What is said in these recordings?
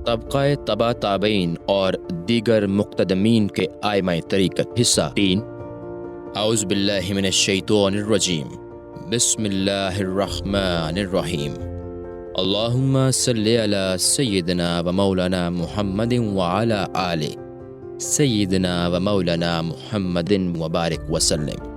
طبقہ تبا تابعین اور دیگر مقتدمین کے آئمہ طریقت۔ حصہ 3۔ اعوذ باللہ من الشیطان الرجیم، بسم اللہ الرحمن الرحیم۔ اللہم صلی علی سیدنا و مولانا محمد وعلی آل سیدنا و مولانا محمد وبارک وسلم۔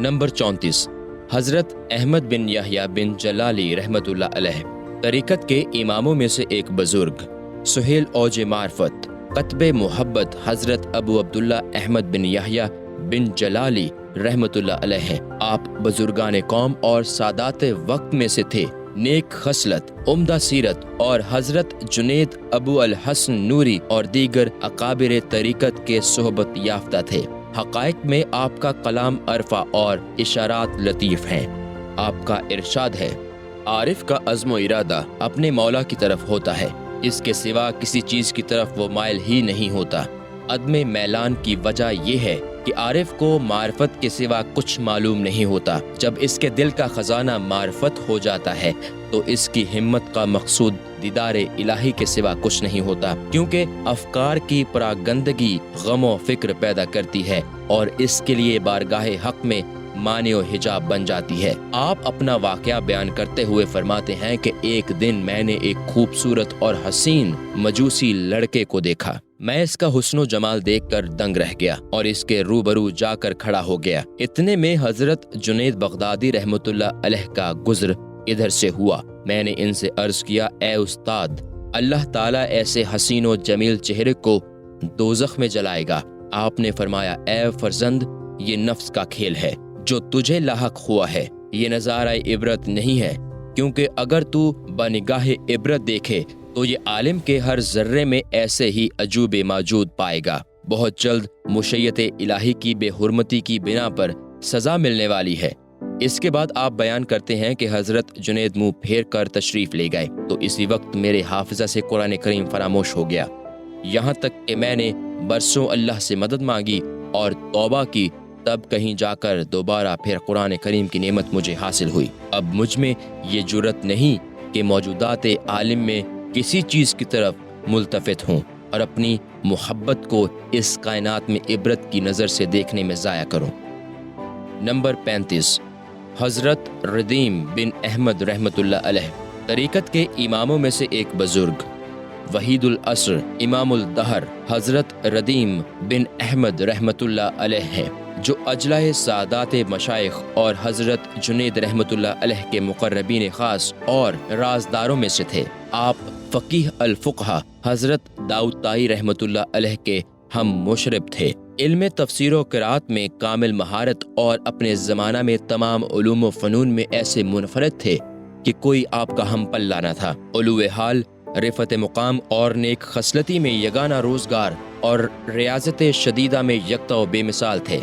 نمبر 34۔ حضرت احمد بن یحییٰ بن جلالی رحمۃ اللہ علیہ طریقت کے اماموں میں سے ایک بزرگ، سہیل اوج معرفت، قطب محبت حضرت ابو عبداللہ احمد بن یحییٰ بن جلالی رحمۃ اللہ علیہ ہیں۔ آپ بزرگان قوم اور سادات وقت میں سے تھے، نیک خصلت، عمدہ سیرت، اور حضرت جنید ابو الحسن نوری اور دیگر اکابر طریقت کے صحبت یافتہ تھے۔ حقائق میں آپ کا کلام عرفہ اور اشارات لطیف ہیں۔ آپ کا ارشاد ہے، عارف کا عزم و ارادہ اپنے مولا کی طرف ہوتا ہے، اس کے سوا کسی چیز کی طرف وہ مائل ہی نہیں ہوتا۔ عدم میلان کی وجہ یہ ہے کہ عارف کو معرفت کے سوا کچھ معلوم نہیں ہوتا۔ جب اس کے دل کا خزانہ معرفت ہو جاتا ہے تو اس کی ہمت کا مقصود دیدار الہی کے سوا کچھ نہیں ہوتا، کیونکہ افکار کی پراگندگی غم و فکر پیدا کرتی ہے اور اس کے لیے بارگاہ حق میں مانع و حجاب بن جاتی ہے۔ آپ اپنا واقعہ بیان کرتے ہوئے فرماتے ہیں کہ ایک دن میں نے ایک خوبصورت اور حسین مجوسی لڑکے کو دیکھا۔ میں اس کا حسن و جمال دیکھ کر دنگ رہ گیا اور اس کے روبرو جا کر کھڑا ہو گیا۔ اتنے میں حضرت جنید بغدادی رحمۃ اللہ علیہ کا گزر ادھر سے ہوا۔ میں نے ان سے عرض کیا، اے استاد، اللہ تعالیٰ ایسے حسین و جمیل چہرے کو دوزخ میں جلائے گا۔ آپ نے فرمایا، اے فرزند، یہ نفس کا کھیل ہے جو تجھے لاحق ہوا ہے، یہ نظارہ عبرت نہیں ہے، کیونکہ اگر تو بنگاہ عبرت دیکھے تو یہ عالم کے ہر ذرے میں ایسے ہی عجوبے موجود پائے گا۔ بہت جلد مشیت الہی کی بے حرمتی کی بنا پر سزا ملنے والی ہے۔ اس کے بعد آپ بیان کرتے ہیں کہ حضرت جنید منہ پھیر کر تشریف لے گئے تو اسی وقت میرے حافظہ سے قرآن کریم فراموش ہو گیا، یہاں تک کہ میں نے برسوں اللہ سے مدد مانگی اور توبہ کی، تب کہیں جا کر دوبارہ پھر قرآن کریم کی نعمت مجھے حاصل ہوئی۔ اب مجھ میں یہ جرأت نہیں کہ موجودات عالم میں کسی چیز کی طرف ملتفت ہوں اور اپنی محبت کو اس کائنات میں عبرت کی نظر سے دیکھنے میں ضائع کروں۔ نمبر 35۔ حضرت ردیم بن احمد رحمۃ اللہ علیہ طریقت کے اماموں میں سے ایک بزرگ، وحید العصر امام الدہر حضرت ردیم بن احمد رحمۃ اللہ علیہ ہیں، جو اجلہ سادات مشائخ اور حضرت جنید رحمۃ اللہ علیہ کے مقربین خاص اور رازداروں میں سے تھے۔ آپ فقیہ الفقہ حضرت داؤد طائی رحمۃ اللہ علیہ کے ہم مشرب تھے۔ علم تفسیر و قرات میں کامل مہارت اور اپنے زمانہ میں تمام علوم و فنون میں ایسے منفرد تھے کہ کوئی آپ کا ہم پلہ نہ تھا۔ علو حال، رفعت مقام اور نیک خصلتی میں یگانہ روزگار اور ریاضت شدیدہ میں یکتا و بے مثال تھے۔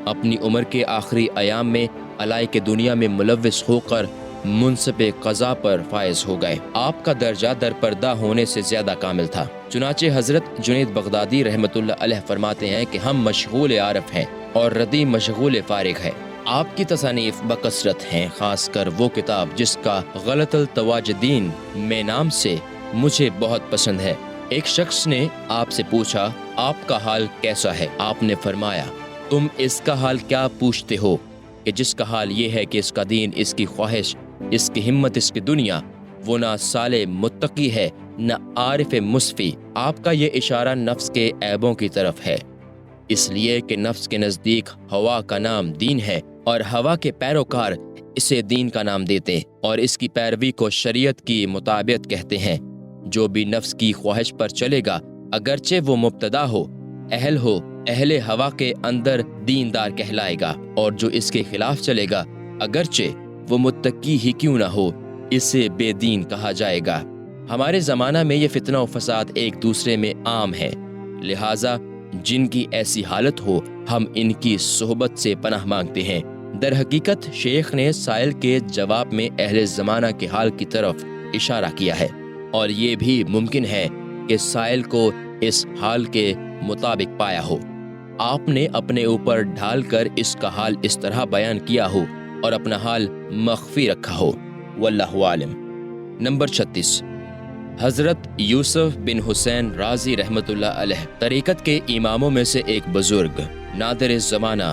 اپنی عمر کے آخری ایام میں علائق دنیا میں ملوث ہو کر منصب قضا پر فائز ہو گئے۔ آپ کا درجہ در پردہ ہونے سے زیادہ کامل تھا۔ چنانچہ حضرت جنید بغدادی رحمۃ اللہ علیہ فرماتے ہیں کہ ہم مشغول عارف ہیں اور ردیم مشغول فارغ ہے۔ آپ کی تصانیف بکثرت ہیں، خاص کر وہ کتاب جس کا غلط التواجدین میں نام سے مجھے بہت پسند ہے۔ ایک شخص نے آپ سے پوچھا، آپ کا حال کیسا ہے؟ آپ نے فرمایا، تم اس کا حال کیا پوچھتے ہو کہ جس کا حال یہ ہے کہ اس کا دین، اس کی خواہش، اس کی ہمت، اس کی دنیا، وہ نہ صالح متقی ہے نہ عارف مصفی۔ آپ کا یہ اشارہ نفس کے عیبوں کی طرف ہے، اس لیے کہ نفس کے نزدیک ہوا کا نام دین ہے اور ہوا کے پیروکار اسے دین کا نام دیتے اور اس کی پیروی کو شریعت کی مطابقت کہتے ہیں۔ جو بھی نفس کی خواہش پر چلے گا، اگرچہ وہ مبتدا ہو، اہل ہوا کے اندر دیندار کہلائے گا، اور جو اس کے خلاف چلے گا، اگرچہ وہ متقی ہی کیوں نہ ہو، اسے بے دین کہا جائے گا۔ ہمارے زمانہ میں یہ فتنہ و فساد ایک دوسرے میں عام ہے، لہٰذا جن کی ایسی حالت ہو ہم ان کی صحبت سے پناہ مانگتے ہیں۔ در حقیقت شیخ نے سائل کے جواب میں اہل زمانہ کے حال کی طرف اشارہ کیا ہے، اور یہ بھی ممکن ہے کہ سائل کو اس حال کے مطابق پایا ہو۔ آپ نے اپنے اوپر ڈھال کر اس کا حال اس طرح بیان کیا ہو اور اپنا حال مخفی رکھا ہو، واللہ عالم۔ نمبر 36۔ حضرت یوسف بن حسین رازی رحمۃ اللہ علیہ طریقت کے اماموں میں سے ایک بزرگ، نادر زمانہ،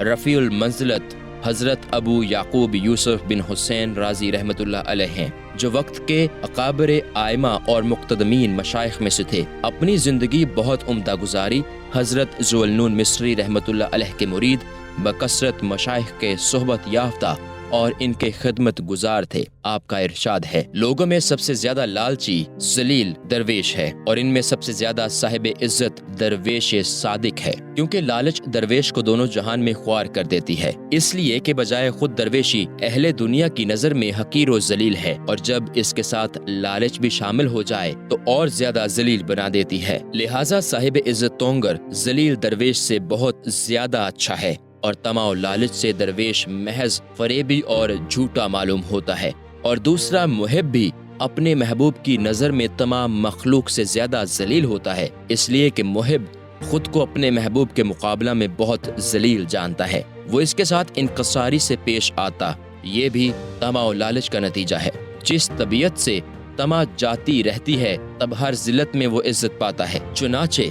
رفیع المنزلت حضرت ابو یعقوب یوسف بن حسین رازی رحمۃ اللہ علیہ ہیں، جو وقت کے اکابر ائمہ اور مقتدمین مشائخ میں سے تھے۔ اپنی زندگی بہت عمدہ گزاری۔ حضرت ذوالنون مصری رحمۃ اللہ علیہ کے مرید، بکثرت مشائخ کے صحبت یافتہ اور ان کے خدمت گزار تھے۔ آپ کا ارشاد ہے، لوگوں میں سب سے زیادہ لالچی ذلیل درویش ہے، اور ان میں سب سے زیادہ صاحب عزت درویش صادق ہے، کیونکہ لالچ درویش کو دونوں جہان میں خوار کر دیتی ہے، اس لیے کہ بجائے خود درویشی اہل دنیا کی نظر میں حقیر و ذلیل ہے، اور جب اس کے ساتھ لالچ بھی شامل ہو جائے تو اور زیادہ ذلیل بنا دیتی ہے۔ لہٰذا صاحب عزت تونگر ذلیل درویش سے بہت زیادہ اچھا ہے، اور طمع و لالچ سے درویش محض فریبی اور جھوٹا معلوم ہوتا ہے۔ اور دوسرا، محب بھی اپنے محبوب کی نظر میں تمام مخلوق سے زیادہ ذلیل ہوتا ہے، اس لیے کہ محب خود کو اپنے محبوب کے مقابلہ میں بہت ذلیل جانتا ہے، وہ اس کے ساتھ انکساری سے پیش آتا، یہ بھی طمع و لالچ کا نتیجہ ہے۔ جس طبیعت سے طمع جاتی رہتی ہے، تب ہر ذلت میں وہ عزت پاتا ہے۔ چنانچہ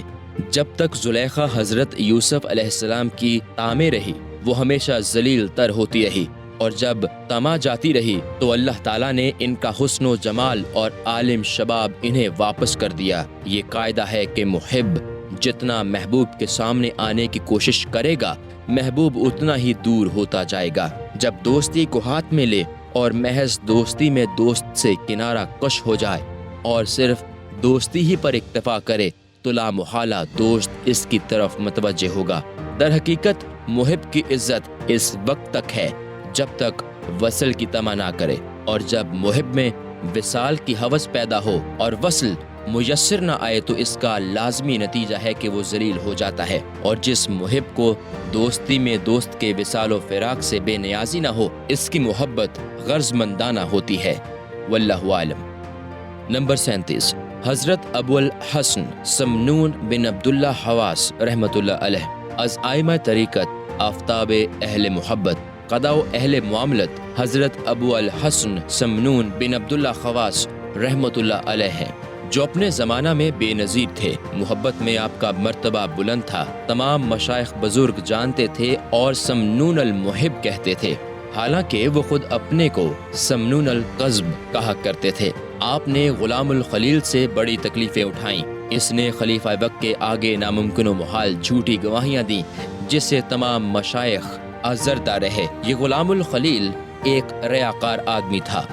جب تک زلیخا حضرت یوسف علیہ السلام کی تامے رہی، وہ ہمیشہ ذلیل تر ہوتی رہی، اور جب طمع جاتی رہی تو اللہ تعالیٰ نے ان کا حسن و جمال اور عالم شباب انہیں واپس کر دیا۔ یہ قاعدہ ہے کہ محب جتنا محبوب کے سامنے آنے کی کوشش کرے گا، محبوب اتنا ہی دور ہوتا جائے گا۔ جب دوستی کو ہاتھ میں لے اور محض دوستی میں دوست سے کنارہ کش ہو جائے اور صرف دوستی ہی پر اکتفا کرے، تو لا محالہ دوست اس کی طرف متوجہ ہوگا۔ در حقیقت محب کی عزت اس وقت تک ہے جب تک وصل کی طمع نہ کرے، اور جب محب میں وصال کی ہوس پیدا ہو اور وصل میسر نہ آئے تو اس کا لازمی نتیجہ ہے کہ وہ ذلیل ہو جاتا ہے، اور جس محب کو دوستی میں دوست کے وصال و فراق سے بے نیازی نہ ہو، اس کی محبت غرض مندانہ ہوتی ہے۔ واللہ عالم۔ نمبر 37، حضرت ابو الحسن سمنون بن عبداللہ حواس رحمۃ اللہ علیہ از ائمہ طریقت، آفتاب اہل محبت، قدا و اہل معاملت حضرت ابو الحسن سمنون بن عبداللہ خواص رحمۃ اللہ علیہ ہیں، جو اپنے زمانہ میں بے نظیر تھے۔ محبت میں آپ کا مرتبہ بلند تھا، تمام مشائخ بزرگ جانتے تھے اور سمنون المحب کہتے تھے، حالانکہ وہ خود اپنے کو سمنون القذب کہا کرتے تھے۔ آپ نے غلام الخلیل سے بڑی تکلیفیں اٹھائیں، اس نے خلیفہ وقت کے آگے ناممکن و محال جھوٹی گواہیاں دیں، جس سے تمام مشائخ آزردہ رہے۔ یہ غلام الخلیل ایک ریاکار آدمی تھا،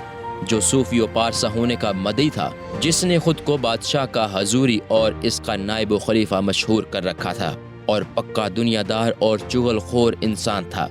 جو صوفی و پارسا ہونے کا مدعی تھا، جس نے خود کو بادشاہ کا حضوری اور اس کا نائب و خلیفہ مشہور کر رکھا تھا، اور پکا دنیا دار اور چغل خور انسان تھا،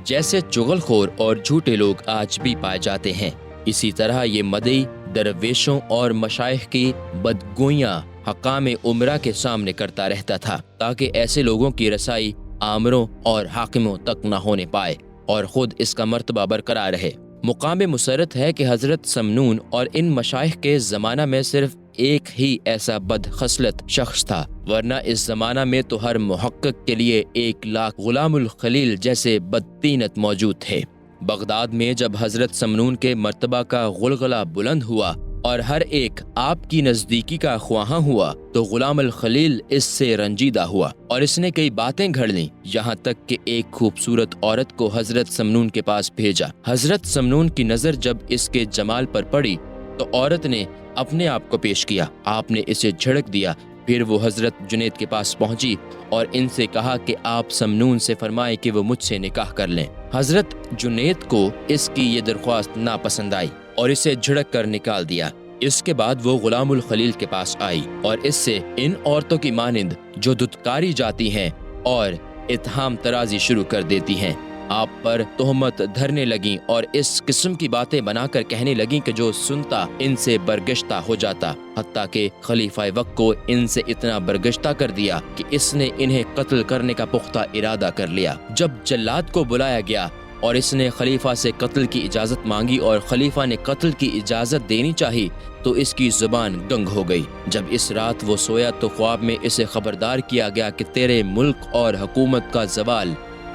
جیسے چغل خور اور جھوٹے لوگ آج بھی پائے جاتے ہیں۔ اسی طرح یہ مدعی درویشوں اور مشائخ کی بدگوئیاں حکام امرا کے سامنے کرتا رہتا تھا، تاکہ ایسے لوگوں کی رسائی آمروں اور حاکموں تک نہ ہونے پائے اور خود اس کا مرتبہ برقرار رہے۔ مقام مسرت ہے کہ حضرت سمنون اور ان مشائخ کے زمانہ میں صرف ایک ہی ایسا بد خصلت شخص تھا، ورنہ اس زمانہ میں تو ہر محقق کے لیے 1,00,000 غلام الخلیل جیسے بدطینت موجود تھے۔ بغداد میں جب حضرت سمنون کے مرتبہ کا غلغلہ بلند ہوا اور ہر ایک آپ کی نزدیکی کا خواہاں ہوا، تو غلام الخلیل اس سے رنجیدہ ہوا اور اس نے کئی باتیں گھڑ لیں، یہاں تک کہ ایک خوبصورت عورت کو حضرت سمنون کے پاس بھیجا۔ حضرت سمنون کی نظر جب اس کے جمال پر پڑی تو عورت نے اپنے آپ کو پیش کیا، آپ نے اسے جھڑک دیا، پھر وہ حضرت جنید کے پاس پہنچی اور ان سے کہا کہ آپ سمنون سے فرمائیں کہ وہ مجھ سے نکاح کر لیں۔ حضرت جنید کو اس کی یہ درخواست ناپسند آئی اور اسے جھڑک کر نکال دیا۔ اس کے بعد وہ غلام الخلیل کے پاس آئی اور اس سے ان عورتوں کی مانند جو دھتکاری جاتی ہیں اور اتہام ترازی شروع کر دیتی ہیں، آپ پر تہمت دھرنے لگیں اور اس قسم کی باتیں بنا کر کہنے لگیں کہ جو سنتا ان سے برگشتہ ہو جاتا، حتیٰ کہ خلیفہ وقت کو ان سے اتنا برگشتہ کر دیا کہ اس نے انہیں قتل کرنے کا پختہ ارادہ کر لیا۔ جب جلاد کو بلایا گیا اور اس نے خلیفہ سے قتل کی اجازت مانگی اور خلیفہ نے قتل کی اجازت دینی چاہی، تو اس کی زبان گنگ ہو گئی۔ جب اس رات وہ سویا تو خواب میں اسے خبردار کیا گیا کہ تیرے ملک اور حکومت کا زوال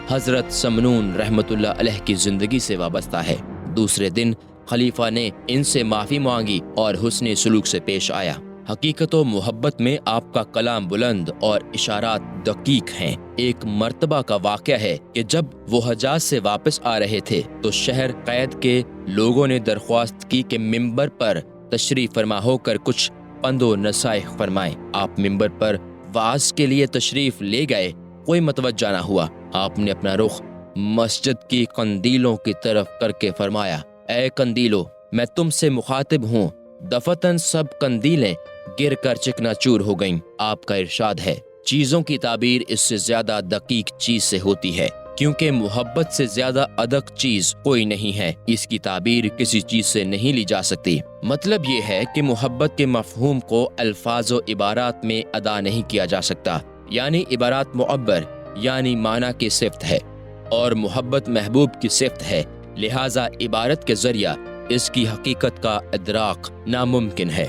حضرت سمنون رحمۃ اللہ علیہ کی زندگی سے وابستہ ہے۔ دوسرے دن خلیفہ نے ان سے معافی مانگی اور حسن سلوک سے پیش آیا۔ حقیقت و محبت میں آپ کا کلام بلند اور اشارات دقیق ہیں۔ ایک مرتبہ کا واقعہ ہے کہ جب وہ حجاز سے واپس آ رہے تھے تو شہر قید کے لوگوں نے درخواست کی کہ ممبر پر تشریف فرما ہو کر کچھ پند و نصائح فرمائیں۔ آپ ممبر پر وعظ کے لیے تشریف لے گئے، کوئی متوجہ نہ ہوا۔ آپ نے اپنا رخ مسجد کی قندیلوں کی طرف کر کے فرمایا، اے قندیلو، میں تم سے مخاطب ہوں۔ دفتن سب قندیلیں گر کر چکنا چور ہو گئیں۔ آپ کا ارشاد ہے، چیزوں کی تعبیر اس سے زیادہ دقیق چیز سے ہوتی ہے، کیونکہ محبت سے زیادہ ادق چیز کوئی نہیں ہے۔ اس کی تعبیر کسی چیز سے نہیں لی جا سکتی۔ مطلب یہ ہے کہ محبت کے مفہوم کو الفاظ و عبارات میں ادا نہیں کیا جا سکتا، یعنی عبارات معبر یعنی معنی کی صفت ہے اور محبت محبوب کی صفت ہے، لہٰذا عبارت کے ذریعہ اس کی حقیقت کا ادراک ناممکن ہے۔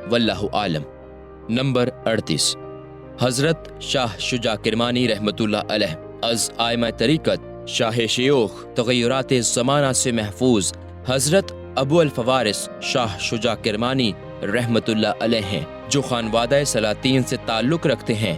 واللہ عالم۔ نمبر 38، حضرت شاہ شجاع کرمانی رحمۃ اللہ علیہ از آئمہ طریقت شاہ شیوخ تغیرات زمانہ سے محفوظ حضرت ابو الفوارس شاہ شجاع کرمانی رحمۃ اللہ علیہ ہیں، جو خانوادہ سلاطین سے تعلق رکھتے ہیں۔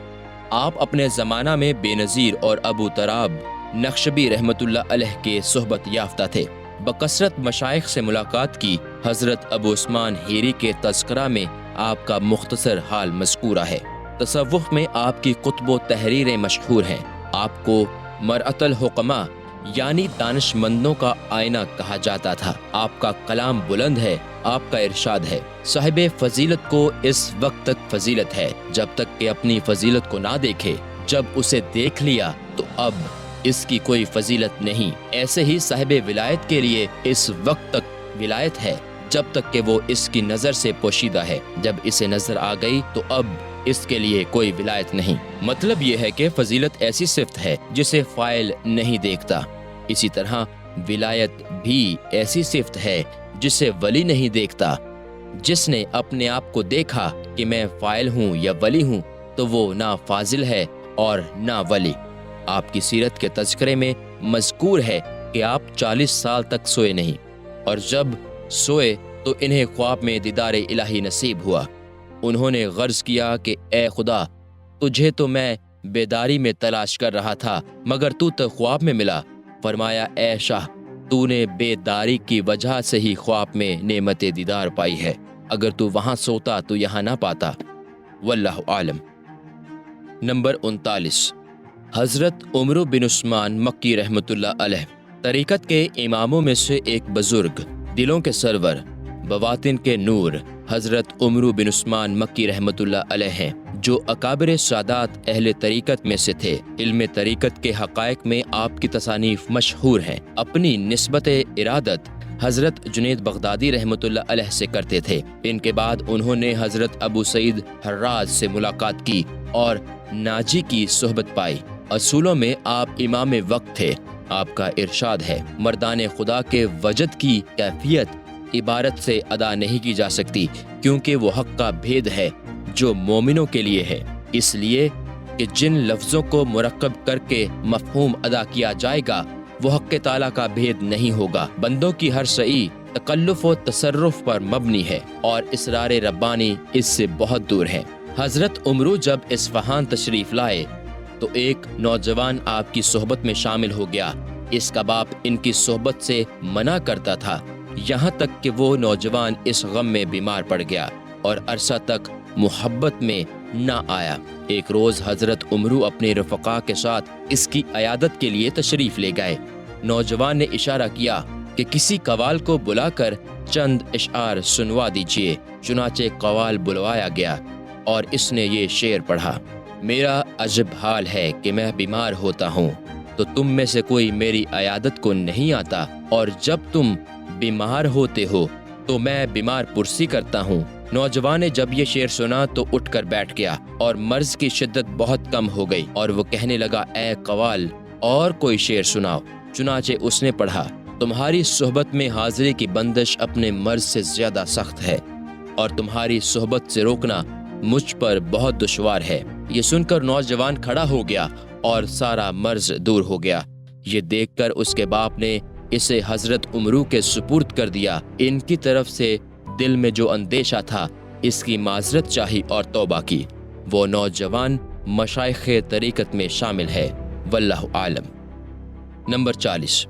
آپ اپنے زمانہ میں بے نظیر اور ابو تراب نقشبی رحمۃ اللہ علیہ کے صحبت یافتہ تھے۔ بکثرت مشائخ سے ملاقات کی۔ حضرت ابو عثمان ہیری کے تذکرہ میں آپ کا مختصر حال مذکورہ ہے۔ تصوف میں آپ کی کتب و تحریریں مشہور ہیں۔ آپ کو مرأۃ الحکماء یعنی دانش مندوں کا آئینہ کہا جاتا تھا۔ آپ کا کلام بلند ہے۔ آپ کا ارشاد ہے، صاحب فضیلت کو اس وقت تک فضیلت ہے جب تک کہ اپنی فضیلت کو نہ دیکھے، جب اسے دیکھ لیا تو اب اس کی کوئی فضیلت نہیں۔ ایسے ہی صاحب ولایت کے لیے اس وقت تک ولایت ہے جب تک کہ وہ اس کی نظر سے پوشیدہ ہے، جب اسے نظر آ گئی تو اب اس کے لیے کوئی ولایت نہیں۔ مطلب یہ ہے کہ فضیلت ایسی صفت ہے جسے فاعل نہیں دیکھتا۔ اسی طرح ولایت بھی ایسی صفت ہے جسے ولی نہیں دیکھتا۔ جس نے اپنے آپ کو دیکھا کہ میں فاعل ہوں یا ولی ہوں تو وہ نہ فاضل ہے اور نہ ولی۔ آپ کی سیرت کے تذکرے میں مذکور ہے کہ آپ 40 سال تک سوئے نہیں، اور جب سوئے تو انہیں خواب میں دیدار الہی نصیب ہوا۔ انہوں نے غرض کیا کہ اے خدا، تجھے تو میں بیداری میں تلاش کر رہا تھا مگر تو خواب میں ملا۔ فرمایا، اے شاہ، تو نے بیداری کی وجہ سے ہی خواب میں نعمت دیدار پائی ہے، اگر تو وہاں سوتا تو یہاں نہ پاتا۔ واللہ عالم۔ نمبر 39، حضرت عمرو بن عثمان مکی رحمۃ اللہ علیہ طریقت کے اماموں میں سے ایک بزرگ، دلوں کے سرور، بواطن کے نور حضرت عمرو بن عثمان مکی رحمۃ اللہ علیہ ہیں، جو اکابر سادات اہل طریقت میں سے تھے۔ علم طریقت کے حقائق میں آپ کی تصانیف مشہور ہیں۔ اپنی نسبت ارادت حضرت جنید بغدادی رحمۃ اللہ علیہ سے کرتے تھے۔ ان کے بعد انہوں نے حضرت ابو سعید حراج سے ملاقات کی اور ناجی کی صحبت پائی۔ اصولوں میں آپ امام وقت تھے۔ آپ کا ارشاد ہے، مردان خدا کے وجد کی کیفیت عبارت سے ادا نہیں کی جا سکتی، کیونکہ وہ حق کا بھید ہے جو مومنوں کے لیے ہے، اس لیے کہ جن لفظوں کو مرکب کر کے مفہوم ادا کیا جائے گا وہ حق تعالیٰ کا بھید نہیں ہوگا۔ بندوں کی ہر سعی تکلف و تصرف پر مبنی ہے اور اسرار ربانی اس سے بہت دور ہے۔ حضرت عمرو جب اصفہان تشریف لائے تو ایک نوجوان آپ کی صحبت میں شامل ہو گیا۔ اس کا باپ ان کی صحبت سے منع کرتا تھا، یہاں تک کہ وہ نوجوان اس غم میں بیمار پڑ گیا اور عرصہ تک محبت میں نہ آیا۔ ایک روز حضرت عمرو اپنے رفقا کے ساتھ اس کی عیادت کے لیے تشریف لے گئے۔ نوجوان نے اشارہ کیا کہ کسی قوال کو بلا کر چند اشعار سنوا دیجیے۔ چنانچہ قوال بلوایا گیا اور اس نے یہ شعر پڑھا، میرا عجب حال ہے کہ میں بیمار ہوتا ہوں تو تم میں سے کوئی میری عیادت کو نہیں آتا، اور جب تم بیمار ہوتے ہو تو میں بیمار پرسی کرتا ہوں۔ نوجوان نے جب یہ شعر سنا تو اٹھ کر بیٹھ گیا اور مرض کی شدت بہت کم ہو گئی، اور وہ کہنے لگا، اے قوال، اور کوئی شعر سناؤ۔ چنانچہ اس نے پڑھا، تمہاری صحبت میں حاضری کی بندش اپنے مرض سے زیادہ سخت ہے، اور تمہاری صحبت سے روکنا مجھ پر بہت دشوار ہے۔ یہ سن کر نوجوان کھڑا ہو گیا اور سارا مرض دور ہو گیا۔ یہ دیکھ کر اس کے باپ نے اسے حضرت عمرو کے سپرد کر دیا۔ ان کی طرف سے دل میں جو اندیشہ تھا اس کی معذرت چاہی اور توبہ کی۔ وہ نوجوان مشائخ طریقت میں شامل ہے، واللہ عالم۔ نمبر 40،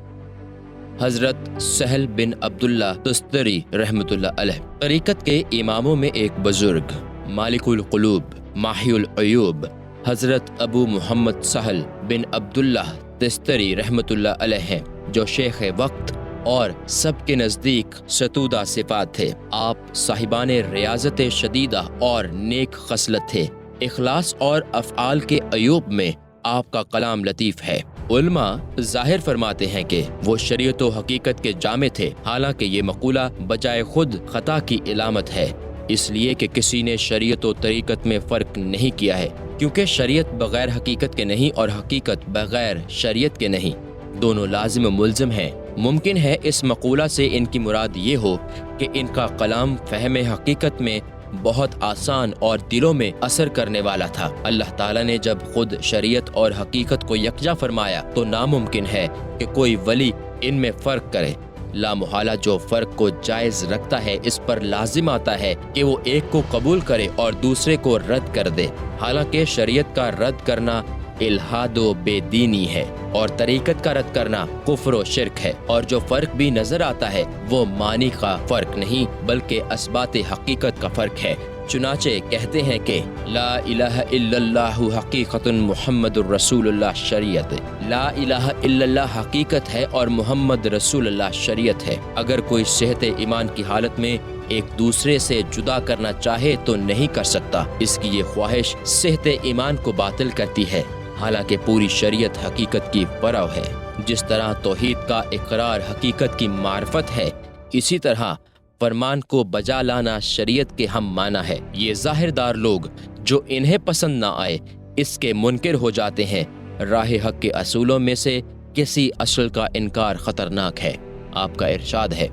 حضرت سہل بن عبداللہ تستری رحمۃ اللہ علیہ۔ طریقت کے اماموں میں ایک بزرگ مالک القلوب ماحی العیوب حضرت ابو محمد سہل بن عبداللہ تستری رحمۃ اللہ علیہ ہیں، جو شیخ وقت اور سب کے نزدیک ستودہ صفات تھے۔ آپ صاحبان ریاضت شدیدہ اور نیک خصلت تھے۔ اخلاص اور افعال کے عیوب میں آپ کا کلام لطیف ہے۔ علماء ظاہر فرماتے ہیں کہ وہ شریعت و حقیقت کے جامع تھے، حالانکہ یہ مقولہ بجائے خود خطا کی علامت ہے، اس لیے کہ کسی نے شریعت و طریقت میں فرق نہیں کیا ہے، کیونکہ شریعت بغیر حقیقت کے نہیں اور حقیقت بغیر شریعت کے نہیں، دونوں لازم و ملزم ہیں۔ ممکن ہے اس مقولہ سے ان کی مراد یہ ہو کہ ان کا کلام فہم حقیقت میں بہت آسان اور دلوں میں اثر کرنے والا تھا۔ اللہ تعالیٰ نے جب خود شریعت اور حقیقت کو یکجا فرمایا تو ناممکن ہے کہ کوئی ولی ان میں فرق کرے۔ لا محالہ جو فرق کو جائز رکھتا ہے اس پر لازم آتا ہے کہ وہ ایک کو قبول کرے اور دوسرے کو رد کر دے، حالانکہ شریعت کا رد کرنا الحاد و بے دینی ہے اور طریقت کا رد کرنا کفر و شرک ہے، اور جو فرق بھی نظر آتا ہے وہ معنی کا فرق نہیں بلکہ اثبات حقیقت کا فرق ہے۔ چنانچہ کہتے ہیں کہ لا الہ الا اللہ حقیقت محمد الرسول اللہ شریعت، لا الہ الا اللہ حقیقت ہے اور محمد رسول اللہ شریعت ہے۔ اگر کوئی صحت ایمان کی حالت میں ایک دوسرے سے جدا کرنا چاہے تو نہیں کر سکتا، اس کی یہ خواہش صحت ایمان کو باطل کرتی ہے، حالانکہ پوری شریعت حقیقت کی فرع ہے۔ جس طرح توحید کا اقرار حقیقت کی معرفت ہے، اسی طرح فرمان کو بجا لانا شریعت کے ہم معنی ہے۔ یہ ظاہر دار لوگ جو انہیں پسند نہ آئے اس کے منکر ہو جاتے ہیں۔ راہ حق کے اصولوں میں سے کسی اصل کا انکار خطرناک ہے۔ آپ کا ارشاد ہے،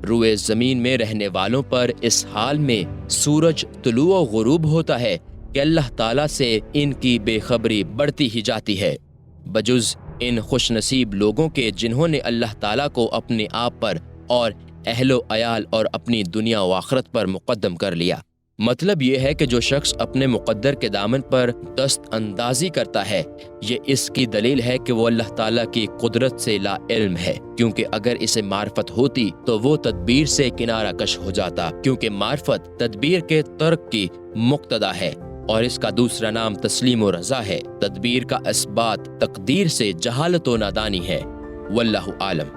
روئے زمین میں رہنے والوں پر اس حال میں سورج طلوع و غروب ہوتا ہے کہ اللہ تعالیٰ سے ان کی بے خبری بڑھتی ہی جاتی ہے، بجز ان خوش نصیب لوگوں کے جنہوں نے اللہ تعالیٰ کو اپنے آپ پر اور اہل و عیال اور اپنی دنیا و آخرت پر مقدم کر لیا۔ مطلب یہ ہے کہ جو شخص اپنے مقدر کے دامن پر دست اندازی کرتا ہے، یہ اس کی دلیل ہے کہ وہ اللہ تعالیٰ کی قدرت سے لا علم ہے، کیونکہ اگر اسے معرفت ہوتی تو وہ تدبیر سے کنارہ کش ہو جاتا، کیونکہ معرفت تدبیر کے ترک کی مقتضا ہے، اور اس کا دوسرا نام تسلیم و رضا ہے۔ تدبیر کا اثبات تقدیر سے جہالت و نادانی ہے، واللہ عالم۔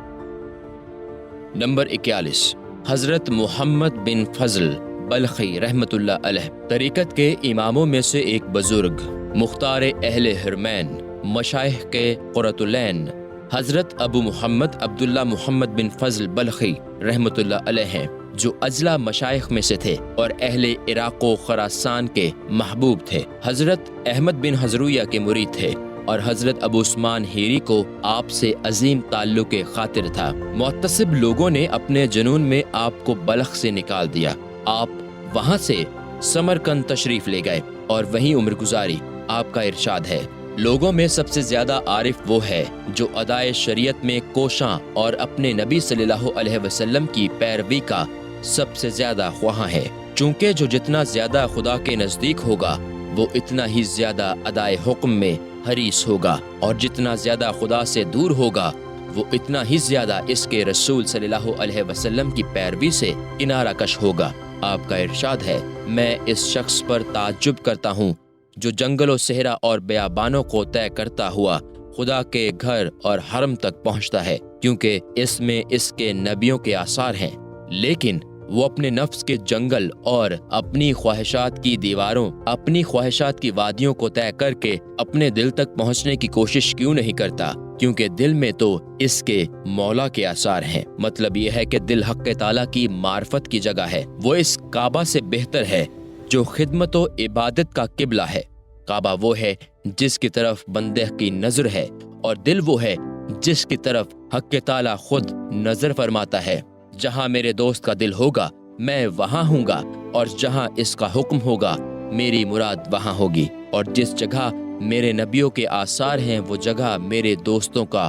نمبر 41، حضرت محمد بن فضل بلخی رحمۃ اللہ علیہ۔ طریقت کے اماموں میں سے ایک بزرگ مختار اہل حرمین مشائخ کے قرۃ العین حضرت ابو محمد عبداللہ محمد بن فضل بلخی رحمۃ اللہ علیہ ہیں، جو اجلا مشائخ میں سے تھے اور اہل عراق و خراسان کے محبوب تھے۔ حضرت احمد بن حضرویہ کے مرید تھے اور حضرت ابو عثمان ہیری کو آپ سے عظیم تعلق خاطر تھا۔ معتصب لوگوں نے اپنے جنون میں آپ کو بلخ سے نکال دیا۔ آپ وہاں سے سمرقند تشریف لے گئے اور وہیں عمر گزاری۔ آپ کا ارشاد ہے، لوگوں میں سب سے زیادہ عارف وہ ہے جو ادائے شریعت میں کوشاں اور اپنے نبی صلی اللہ علیہ وسلم کی پیروی کا سب سے زیادہ خواہاں ہے، چونکہ جو جتنا زیادہ خدا کے نزدیک ہوگا وہ اتنا ہی زیادہ ادائے حکم میں حریص ہوگا، اور جتنا زیادہ خدا سے دور ہوگا وہ اتنا ہی زیادہ اس کے رسول صلی اللہ علیہ وسلم کی پیروی سے کنارہ کش ہوگا۔ آپ کا ارشاد ہے، میں اس شخص پر تعجب کرتا ہوں جو جنگل و صحرا اور بیابانوں کو طے کرتا ہوا خدا کے گھر اور حرم تک پہنچتا ہے، کیونکہ اس میں اس کے نبیوں کے آثار ہیں، لیکن وہ اپنے نفس کے جنگل اور اپنی خواہشات کی دیواروں، اپنی خواہشات کی وادیوں کو طے کر کے اپنے دل تک پہنچنے کی کوشش کیوں نہیں کرتا؟ کیونکہ دل میں تو اس کے مولا کے آثار ہیں۔ مطلب یہ ہے کہ دل حق تعالیٰ کی معرفت کی جگہ ہے۔ وہ اس کعبہ سے بہتر ہے جو خدمت و عبادت کا قبلہ ہے۔ کعبہ وہ ہے جس کی طرف بندے کی نظر ہے، اور دل وہ ہے جس کی طرف حق تعالیٰ خود نظر فرماتا ہے۔ جہاں میرے دوست کا دل ہوگا میں وہاں ہوں گا، اور جہاں اس کا حکم ہوگا میری مراد وہاں ہوگی، اور جس جگہ میرے نبیوں کے آثار ہیں وہ جگہ میرے دوستوں کا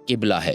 قبلہ ہے۔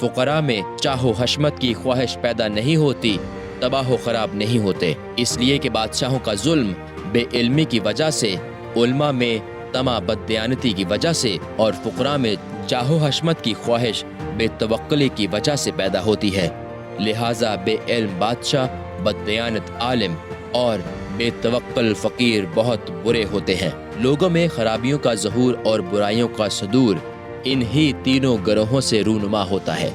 فقراء میں چاہو حشمت کی خواہش پیدا نہیں ہوتی، تباہ و خراب نہیں ہوتے، اس لیے کہ بادشاہوں کا ظلم بے علمی کی وجہ سے، علماء میں طمع بددیانتی کی وجہ سے اور فقراء میں چاہو حشمت کی خواہش بے توکلی کی وجہ سے پیدا ہوتی ہے۔ لہٰذا بے علم بادشاہ، بددیانت عالم اور بے توکل فقیر بہت برے ہوتے ہیں۔ لوگوں میں خرابیوں کا ظہور اور برائیوں کا صدور انہی تینوں گروہوں سے رونما ہوتا ہے۔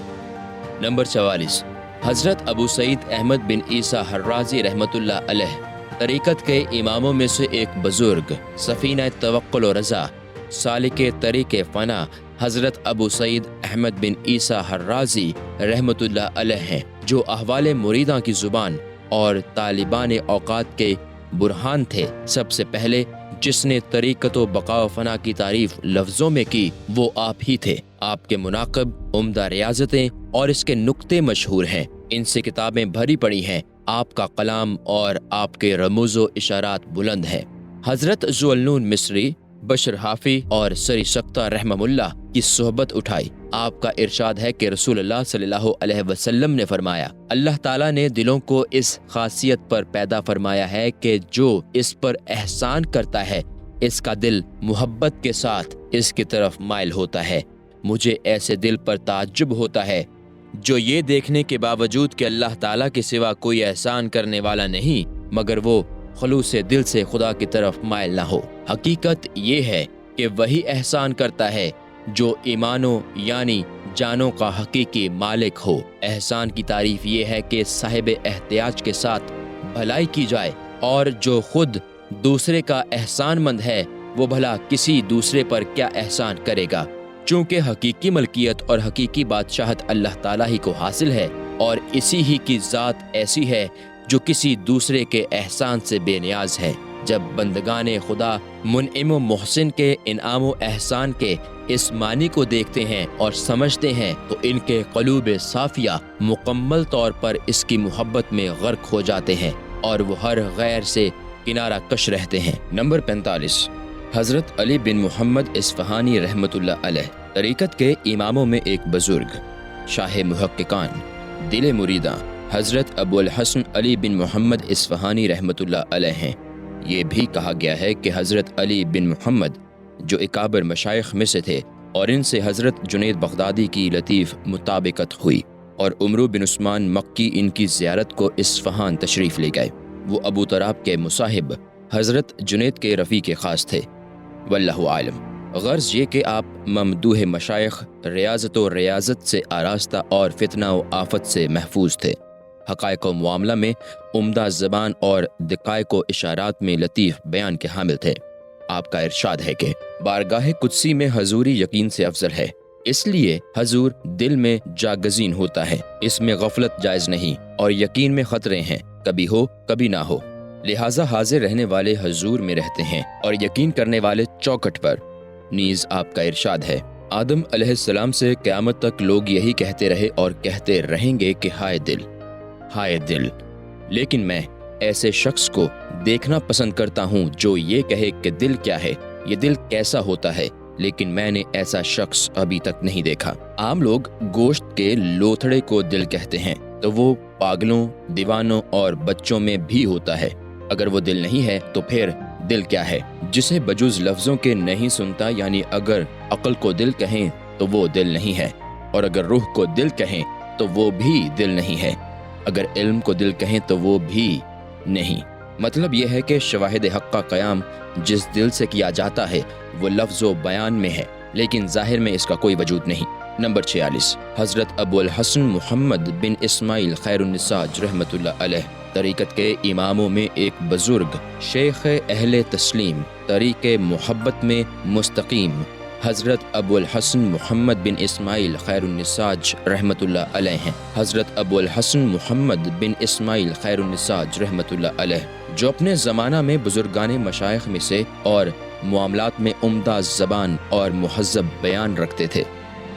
نمبر 44، حضرت ابو سعید احمد بن عیسیٰ حرازی رحمۃ اللہ علیہ طریقت کے اماموں میں سے ایک بزرگ، سفینہ توکل و رضا، سالک طریق فنا حضرت ابو سعید احمد بن عیسیٰ حرازی رحمۃ اللہ علیہ ہیں، جو احوال مریداں کی زبان اور طالبان اوقات کے برہان تھے۔ سب سے پہلے جس نے طریقت و بقا و فنا کی تعریف لفظوں میں کی وہ آپ ہی تھے۔ آپ کے مناقب، عمدہ ریاضتیں اور اس کے نکتے مشہور ہیں، ان سے کتابیں بھری پڑی ہیں۔ آپ کا کلام اور آپ کے رموز و اشارات بلند ہیں۔ حضرت ذوالنون مصری، بشر حافی اور سری سختہ رحمہ اللہ کی صحبت اٹھائی۔ آپ کا ارشاد ہے کہ رسول اللہ صلی اللہ علیہ وسلم نے فرمایا، اللہ تعالیٰ نے دلوں کو اس خاصیت پر پیدا فرمایا ہے کہ جو اس پر احسان کرتا ہے اس کا دل محبت کے ساتھ اس کی طرف مائل ہوتا ہے۔ مجھے ایسے دل پر تعجب ہوتا ہے جو یہ دیکھنے کے باوجود کہ اللہ تعالیٰ کے سوا کوئی احسان کرنے والا نہیں، مگر وہ خلوص دل سے خدا کی طرف مائل نہ ہو۔ حقیقت یہ ہے کہ وہی احسان کرتا ہے جو ایمانوں یعنی جانوں کا حقیقی مالک ہو۔ احسان کی تعریف یہ ہے کہ صاحب احتیاج کے ساتھ بھلائی کی جائے، اور جو خود دوسرے کا احسان مند ہے وہ بھلا کسی دوسرے پر کیا احسان کرے گا، چونکہ حقیقی ملکیت اور حقیقی بادشاہت اللہ تعالیٰ ہی کو حاصل ہے، اور اسی ہی کی ذات ایسی ہے جو کسی دوسرے کے احسان سے بے نیاز ہے۔ جب بندگان خدا منعم و محسن کے انعام و احسان کے اس معنی کو دیکھتے ہیں اور سمجھتے ہیں تو ان کے قلوب صافیہ مکمل طور پر اس کی محبت میں غرق ہو جاتے ہیں اور وہ ہر غیر سے کنارہ کش رہتے ہیں۔ نمبر 45، حضرت علی بن محمد اصفہانی رحمۃ اللہ علیہ طریقت کے اماموں میں ایک بزرگ، شاہ محققان، دل مریداں حضرت ابو الحسن علی بن محمد اصفہانی رحمۃ اللہ علیہ ہیں۔ یہ بھی کہا گیا ہے کہ حضرت علی بن محمد جو اکابر مشائخ میں سے تھے، اور ان سے حضرت جنید بغدادی کی لطیف مطابقت ہوئی، اور عمرو بن عثمان مکی ان کی زیارت کو اصفہان تشریف لے گئے۔ وہ ابو تراب کے مصاحب حضرت جنید کے رفیق خاص تھے۔ واللہ عالم۔ غرض یہ کہ آپ ممدوح مشائخ، ریاضت و ریاضت سے آراستہ اور فتنہ و آفت سے محفوظ تھے۔ حقائق و معاملہ میں عمدہ زبان اور دقائق و اشارات میں لطیف بیان کے حامل تھے۔ آپ کا ارشاد ہے کہ بارگاہ قدسی میں حضوری یقین سے افضل ہے، اس لیے حضور دل میں جاگزین ہوتا ہے، اس میں غفلت جائز نہیں، اور یقین میں خطرے ہیں، کبھی ہو کبھی نہ ہو، لہٰذا حاضر رہنے والے حضور میں رہتے ہیں اور یقین کرنے والے چوکٹ پر۔ نیز آپ کا ارشاد ہے، آدم علیہ السلام سے قیامت تک لوگ یہی کہتے رہے اور کہتے رہیں گے کہ ہائے دل، ہائے دل، لیکن میں ایسے شخص کو دیکھنا پسند کرتا ہوں جو یہ کہے کہ دل کیا ہے، یہ دل کیسا ہوتا ہے، لیکن میں نے ایسا شخص ابھی تک نہیں دیکھا۔ عام لوگ گوشت کے لوتھڑے کو دل کہتے ہیں، تو وہ پاگلوں، دیوانوں اور بچوں میں بھی ہوتا ہے۔ اگر وہ دل نہیں ہے تو پھر دل کیا ہے؟ جسے بجز لفظوں کے نہیں سنتا، یعنی اگر عقل کو دل کہیں تو وہ دل نہیں ہے، اور اگر روح کو دل کہیں تو وہ بھی دل نہیں ہے، اگر علم کو دل کہیں تو وہ بھی نہیں۔ مطلب یہ ہے کہ شواہد حق کا قیام جس دل سے کیا جاتا ہے وہ لفظ و بیان میں ہے، لیکن ظاہر میں اس کا کوئی وجود نہیں۔ نمبر 46، حضرت ابو الحسن محمد بن اسماعیل خیر النساج رحمۃ اللہ علیہ طریقت کے اماموں میں ایک بزرگ، شیخ اہل تسلیم، طریق محبت میں مستقیم، حضرت ابو الحسن محمد بن اسماعیل خیر النساج رحمۃ اللہ علیہ ہیں۔ حضرت ابو الحسن محمد بن اسماعیل خیر النساج رحمۃ اللہ علیہ، جو اپنے زمانہ میں بزرگان مشائخ میں سے اور معاملات میں عمدہ زبان اور مہذب بیان رکھتے تھے،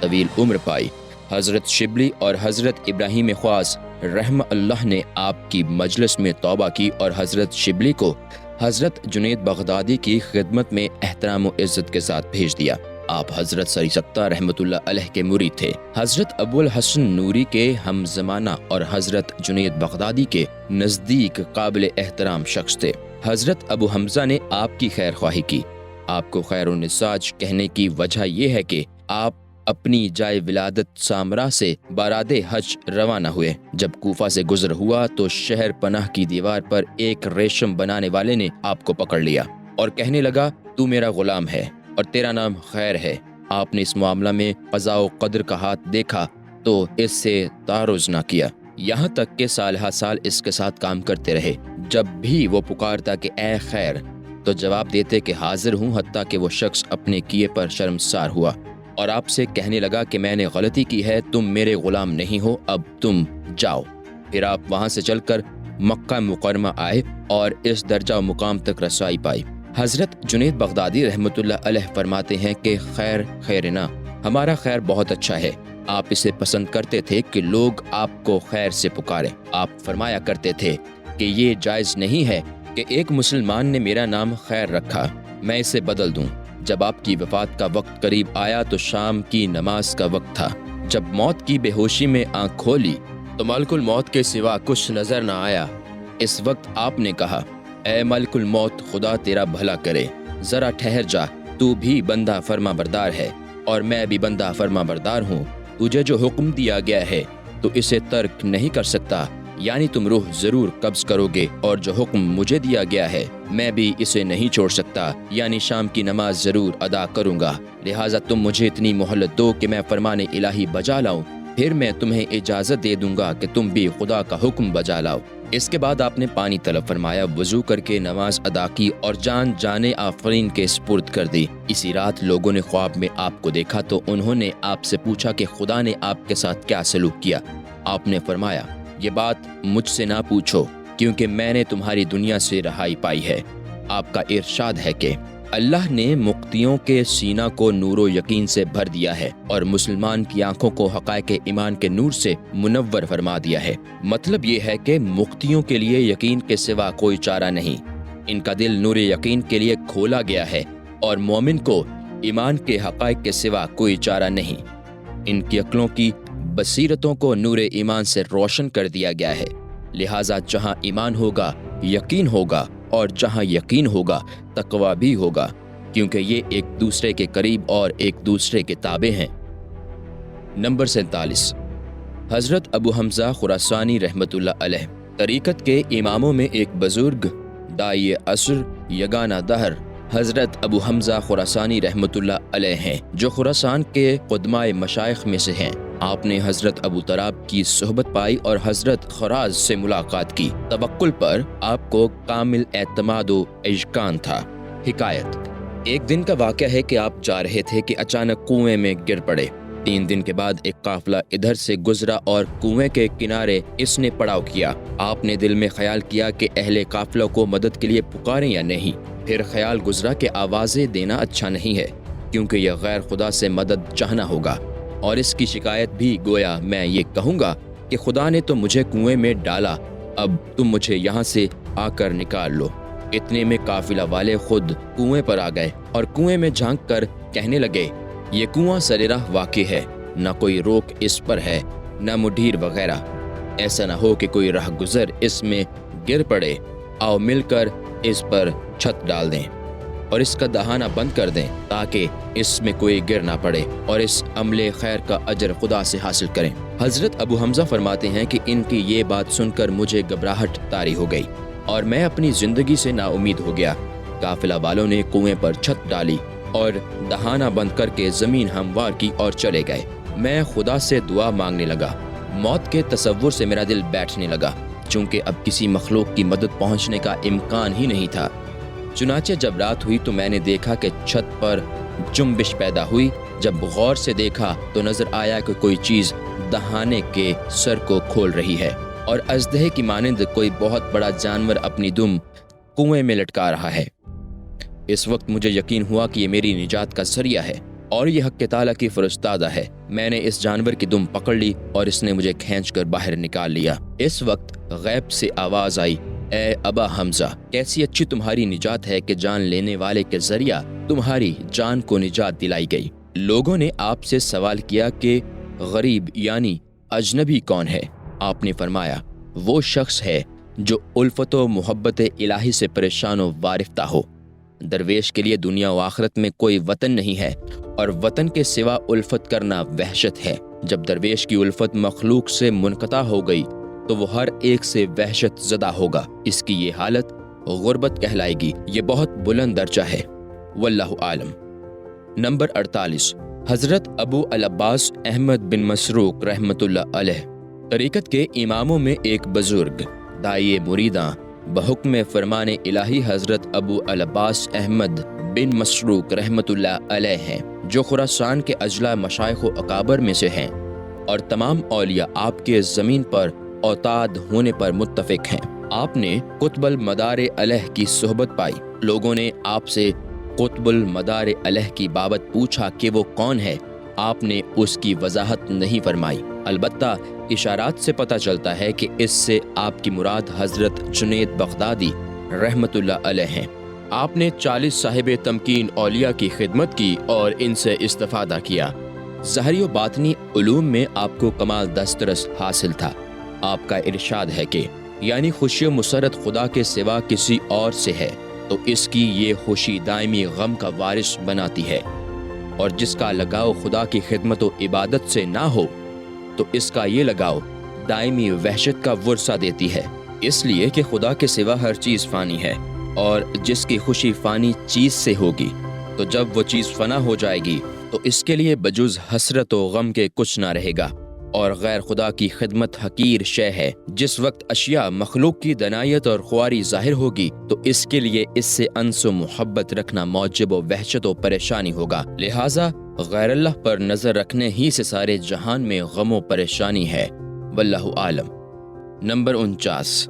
طویل عمر پائی۔ حضرت شبلی اور حضرت ابراہیم خواص رحمہ اللہ نے آپ کی مجلس میں توبہ کی اور حضرت شبلی کو حضرت جنید بغدادی کی خدمت میں احترام و عزت کے ساتھ بھیج دیا۔ آپ حضرت سری سکتہ رحمۃ اللہ علیہ کے مرید تھے۔ حضرت ابو الحسن نوری کے ہم زمانہ اور حضرت جنید بغدادی کے نزدیک قابل احترام شخص تھے۔ حضرت ابو حمزہ نے آپ کی خیر خواہی کی۔ آپ کو خیر النساج کہنے کی وجہ یہ ہے کہ آپ اپنی جائے ولادت سامرا سے باراد حج روانہ ہوئے۔ جب کوفہ سے گزر ہوا تو شہر پناہ کی دیوار پر ایک ریشم بنانے والے نے آپ کو پکڑ لیا اور کہنے لگا تو میرا غلام ہے اور تیرا نام خیر ہے۔ آپ نے اس معاملہ میں قضاء و قدر کا ہاتھ دیکھا تو اس سے تعرض نہ کیا، یہاں تک کہ سالہ سال اس کے ساتھ کام کرتے رہے۔ جب بھی وہ پکارتا کہ اے خیر تو جواب دیتے کہ حاضر ہوں، حتیٰ کہ وہ شخص اپنے کیے پر شرمسار ہوا اور آپ سے کہنے لگا کہ میں نے غلطی کی ہے، تم میرے غلام نہیں ہو، اب تم جاؤ۔ پھر آپ وہاں سے چل کر مکہ مکرمہ آئے اور اس درجہ و مقام تک رسائی پائی۔ حضرت جنید بغدادی رحمۃ اللہ علیہ فرماتے ہیں کہ خیر خیرنا، ہمارا خیر بہت اچھا ہے۔ آپ اسے پسند کرتے تھے کہ لوگ آپ کو خیر سے پکاریں۔ آپ فرمایا کرتے تھے کہ یہ جائز نہیں ہے کہ ایک مسلمان نے میرا نام خیر رکھا، میں اسے بدل دوں۔ جب آپ کی وفات کا وقت قریب آیا تو شام کی نماز کا وقت تھا۔ جب موت کی بے ہوشی میں آنکھ کھولی تو ملک الموت کے سوا کچھ نظر نہ آیا۔ اس وقت آپ نے کہا اے ملک الموت، خدا تیرا بھلا کرے، ذرا ٹھہر جا، تو بھی بندہ فرما بردار ہے اور میں بھی بندہ فرما بردار ہوں۔ تجھے جو حکم دیا گیا ہے تو اسے ترک نہیں کر سکتا، یعنی تم روح ضرور قبض کرو گے، اور جو حکم مجھے دیا گیا ہے میں بھی اسے نہیں چھوڑ سکتا، یعنی شام کی نماز ضرور ادا کروں گا۔ لہٰذا تم مجھے اتنی مہلت دو کہ میں فرمان الہی بجا لاؤں، پھر میں تمہیں اجازت دے دوں گا کہ تم بھی خدا کا حکم بجا لاؤ۔ اس کے بعد آپ نے پانی طلب فرمایا، وضو کر کے نماز ادا کی اور جان جانے آفرین کے سپرد کر دی۔ اسی رات لوگوں نے خواب میں آپ کو دیکھا تو انہوں نے آپ سے پوچھا کہ خدا نے آپ کے ساتھ کیا سلوک کیا۔ آپ نے فرمایا یہ بات مجھ سے نہ پوچھو، کیونکہ میں نے تمہاری دنیا سے رہائی پائی ہے۔ آپ کا ارشاد ہے کہ اللہ نے مقتیوں کے سینہ کو نور و یقین سے بھر دیا ہے اور مسلمان کی آنکھوں کو حقائق ایمان کے نور سے منور فرما دیا ہے۔ مطلب یہ ہے کہ مقتیوں کے لیے یقین کے سوا کوئی چارہ نہیں، ان کا دل نور یقین کے لیے کھولا گیا ہے، اور مومن کو ایمان کے حقائق کے سوا کوئی چارہ نہیں، ان کی عقلوں کی بصیرتوں کو نور ایمان سے روشن کر دیا گیا ہے۔ لہٰذا جہاں ایمان ہوگا یقین ہوگا، اور جہاں یقین ہوگا تقوی بھی ہوگا، کیونکہ یہ ایک دوسرے کے قریب اور ایک دوسرے کے تابع ہیں۔ نمبر 47، حضرت ابو حمزہ خراسانی رحمۃ اللہ علیہ طریقت کے اماموں میں ایک بزرگ دائی عصر یگانہ دہر حضرت ابو حمزہ خراسانی رحمۃ اللہ علیہ ہیں، جو خراسان کے قدماء مشائخ میں سے ہیں۔ آپ نے حضرت ابو تراب کی صحبت پائی اور حضرت خراز سے ملاقات کی۔ توکل پر آپ کو کامل اعتماد و اجکان تھا۔ حکایت، ایک دن کا واقعہ ہے کہ آپ جا رہے تھے کہ اچانک کنویں میں گر پڑے۔ 3 دن کے بعد ایک قافلہ ادھر سے گزرا اور کنویں کے کنارے اس نے پڑاؤ کیا۔ آپ نے دل میں خیال کیا کہ اہل قافلہ کو مدد کے لیے پکاریں یا نہیں۔ پھر خیال گزرا کہ آوازیں دینا اچھا نہیں ہے، کیونکہ یہ غیر خدا سے مدد چاہنا ہوگا، اور اس کی شکایت بھی گویا میں یہ کہوں گا کہ خدا نے تو مجھے کنویں میں ڈالا، اب تم مجھے یہاں سے آ کر نکال لو۔ اتنے میں قافلہ والے خود کنویں پر آ گئے اور کنویں میں جھانک کر کہنے لگے، یہ کنواں سر راہ واقع ہے، نہ کوئی روک اس پر ہے نہ مڈھیر وغیرہ، ایسا نہ ہو کہ کوئی راہ گزر اس میں گر پڑے، آؤ مل کر اس پر چھت ڈال دیں اور اس کا دہانہ بند کر دیں، تاکہ اس میں کوئی گر نہ پڑے اور اس عمل خیر کا اجر خدا سے حاصل کریں۔ حضرت ابو حمزہ فرماتے ہیں کہ ان کی یہ بات سن کر مجھے گھبراہٹ طاری ہو گئی اور میں اپنی زندگی سے نا امید ہو گیا۔ قافلہ والوں نے کنویں پر چھت ڈالی اور دہانہ بند کر کے زمین ہموار کی اور چلے گئے۔ میں خدا سے دعا مانگنے لگا۔ موت کے تصور سے میرا دل بیٹھنے لگا، چونکہ اب کسی مخلوق کی مدد پہنچنے کا امکان ہی نہیں تھا۔ چنانچہ جب رات ہوئی تو میں نے دیکھا کہ چھت پر جنبش پیدا ہوئی۔ جب غور سے دیکھا تو نظر آیا کہ کوئی چیز دہانے کے سر کو کھول رہی ہے اور اژدہے کی مانند کوئی بہت بڑا جانور اپنی دم کنویں میں لٹکا رہا ہے۔ اس وقت مجھے یقین ہوا کہ یہ میری نجات کا ذریعہ ہے اور یہ حق تعالیٰ کی فرستادہ ہے۔ میں نے اس جانور کی دم پکڑ لی اور اس نے مجھے کھینچ کر باہر نکال لیا۔ اس وقت غیب سے آواز آئی، اے ابا حمزہ، کیسی اچھی تمہاری نجات ہے کہ جان لینے والے کے ذریعہ تمہاری جان کو نجات دلائی گئی۔ لوگوں نے آپ سے سوال کیا کہ غریب یعنی اجنبی کون ہے؟ آپ نے فرمایا وہ شخص ہے جو الفت و محبت الہی سے پریشان و وارفتہ ہو۔ درویش کے لیے دنیا و آخرت میں کوئی وطن نہیں ہے اور وطن کے سوا الفت کرنا وحشت ہے۔ جب درویش کی الفت مخلوق سے منقطع ہو گئی تو وہ ہر ایک سے وحشت زدہ ہوگا۔ اس کی یہ حالت غربت کہلائے گی۔ یہ بہت بلند درجہ ہے۔ واللہ عالم۔ نمبر 48، حضرت ابو العباس احمد بن مسروق رحمۃ اللہ علیہ۔ طریقت کے اماموں میں ایک بزرگ داعی مریداں بحکم فرمان الہی حضرت ابو العباس احمد بن مسروق رحمۃ اللہ علیہ ہیں، جو خراسان کے اجلا مشائخ و اکابر میں سے ہیں، اور تمام اولیاء آپ کے زمین پر اوتاد ہونے پر متفق ہیں۔ آپ نے قطب المدار علیہ کی صحبت پائی۔ لوگوں نے آپ سے قطب المدار علیہ کی بابت پوچھا کہ وہ کون ہے۔ آپ نے اس کی وضاحت نہیں فرمائی، البتہ اشارات سے پتہ چلتا ہے کہ اس سے آپ کی مراد حضرت جنید بغدادی رحمۃ اللہ علیہ ہیں۔ آپ نے 40 صاحب تمکین اولیاء کی خدمت کی اور ان سے استفادہ کیا۔ ظاہری و باطنی علوم میں آپ کو کمال دسترس حاصل تھا۔ آپ کا ارشاد ہے کہ یعنی خوشی و مسرت خدا کے سوا کسی اور سے ہے تو اس کی یہ خوشی دائمی غم کا وارث بناتی ہے، اور جس کا لگاؤ خدا کی خدمت و عبادت سے نہ ہو تو اس کا یہ لگاؤ دائمی وحشت کا ورثہ دیتی ہے، اس لیے کہ خدا کے سوا ہر چیز فانی ہے، اور جس کی خوشی فانی چیز سے ہوگی تو جب وہ چیز فنا ہو جائے گی تو اس کے لیے بجز حسرت و غم کے کچھ نہ رہے گا، اور غیر خدا کی خدمت حقیر شے ہے۔ جس وقت اشیاء مخلوق کی دنایت اور خواری ظاہر ہوگی تو اس کے لیے اس سے انس و محبت رکھنا موجب و وحشت و پریشانی ہوگا، لہٰذا غیر اللہ پر نظر رکھنے ہی سے سارے جہان میں غم و پریشانی ہے۔ واللہ عالم۔ نمبر 49،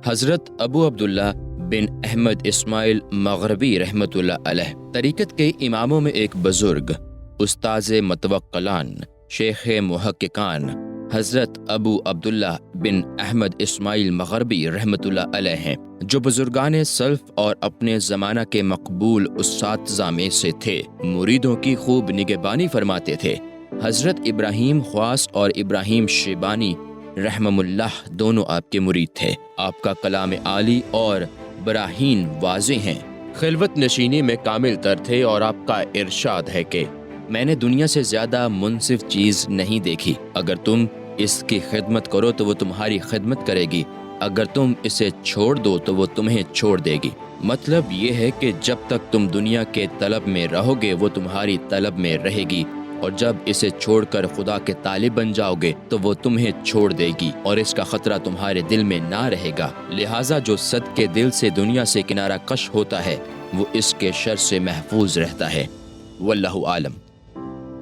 حضرت ابو عبداللہ بن احمد اسماعیل مغربی رحمۃ اللہ علیہ۔ طریقت کے اماموں میں ایک بزرگ استاذ متوکلان شیخ محققان حضرت ابو عبداللہ بن احمد اسماعیل مغربی رحمۃ اللہ علیہ ہیں، جو بزرگان سلف اور اپنے زمانہ کے مقبول اساتذہ میں سے تھے۔ مریدوں کی خوب نگہبانی فرماتے تھے۔ حضرت ابراہیم خواص اور ابراہیم شیبانی رحمہ اللہ دونوں آپ کے مرید تھے۔ آپ کا کلام عالی اور براہین واضح ہیں۔ خلوت نشینی میں کامل تر تھے، اور آپ کا ارشاد ہے کہ میں نے دنیا سے زیادہ منصف چیز نہیں دیکھی۔ اگر تم اس کی خدمت کرو تو وہ تمہاری خدمت کرے گی، اگر تم اسے چھوڑ دو تو وہ تمہیں چھوڑ دے گی۔ مطلب یہ ہے کہ جب تک تم دنیا کے طلب میں رہو گے وہ تمہاری طلب میں رہے گی، اور جب اسے چھوڑ کر خدا کے طالب بن جاؤ گے تو وہ تمہیں چھوڑ دے گی، اور اس کا خطرہ تمہارے دل میں نہ رہے گا۔ لہٰذا جو صد کے دل سے دنیا سے کنارہ کش ہوتا ہے وہ اس کے شر سے محفوظ رہتا ہے۔ واللہ عالم۔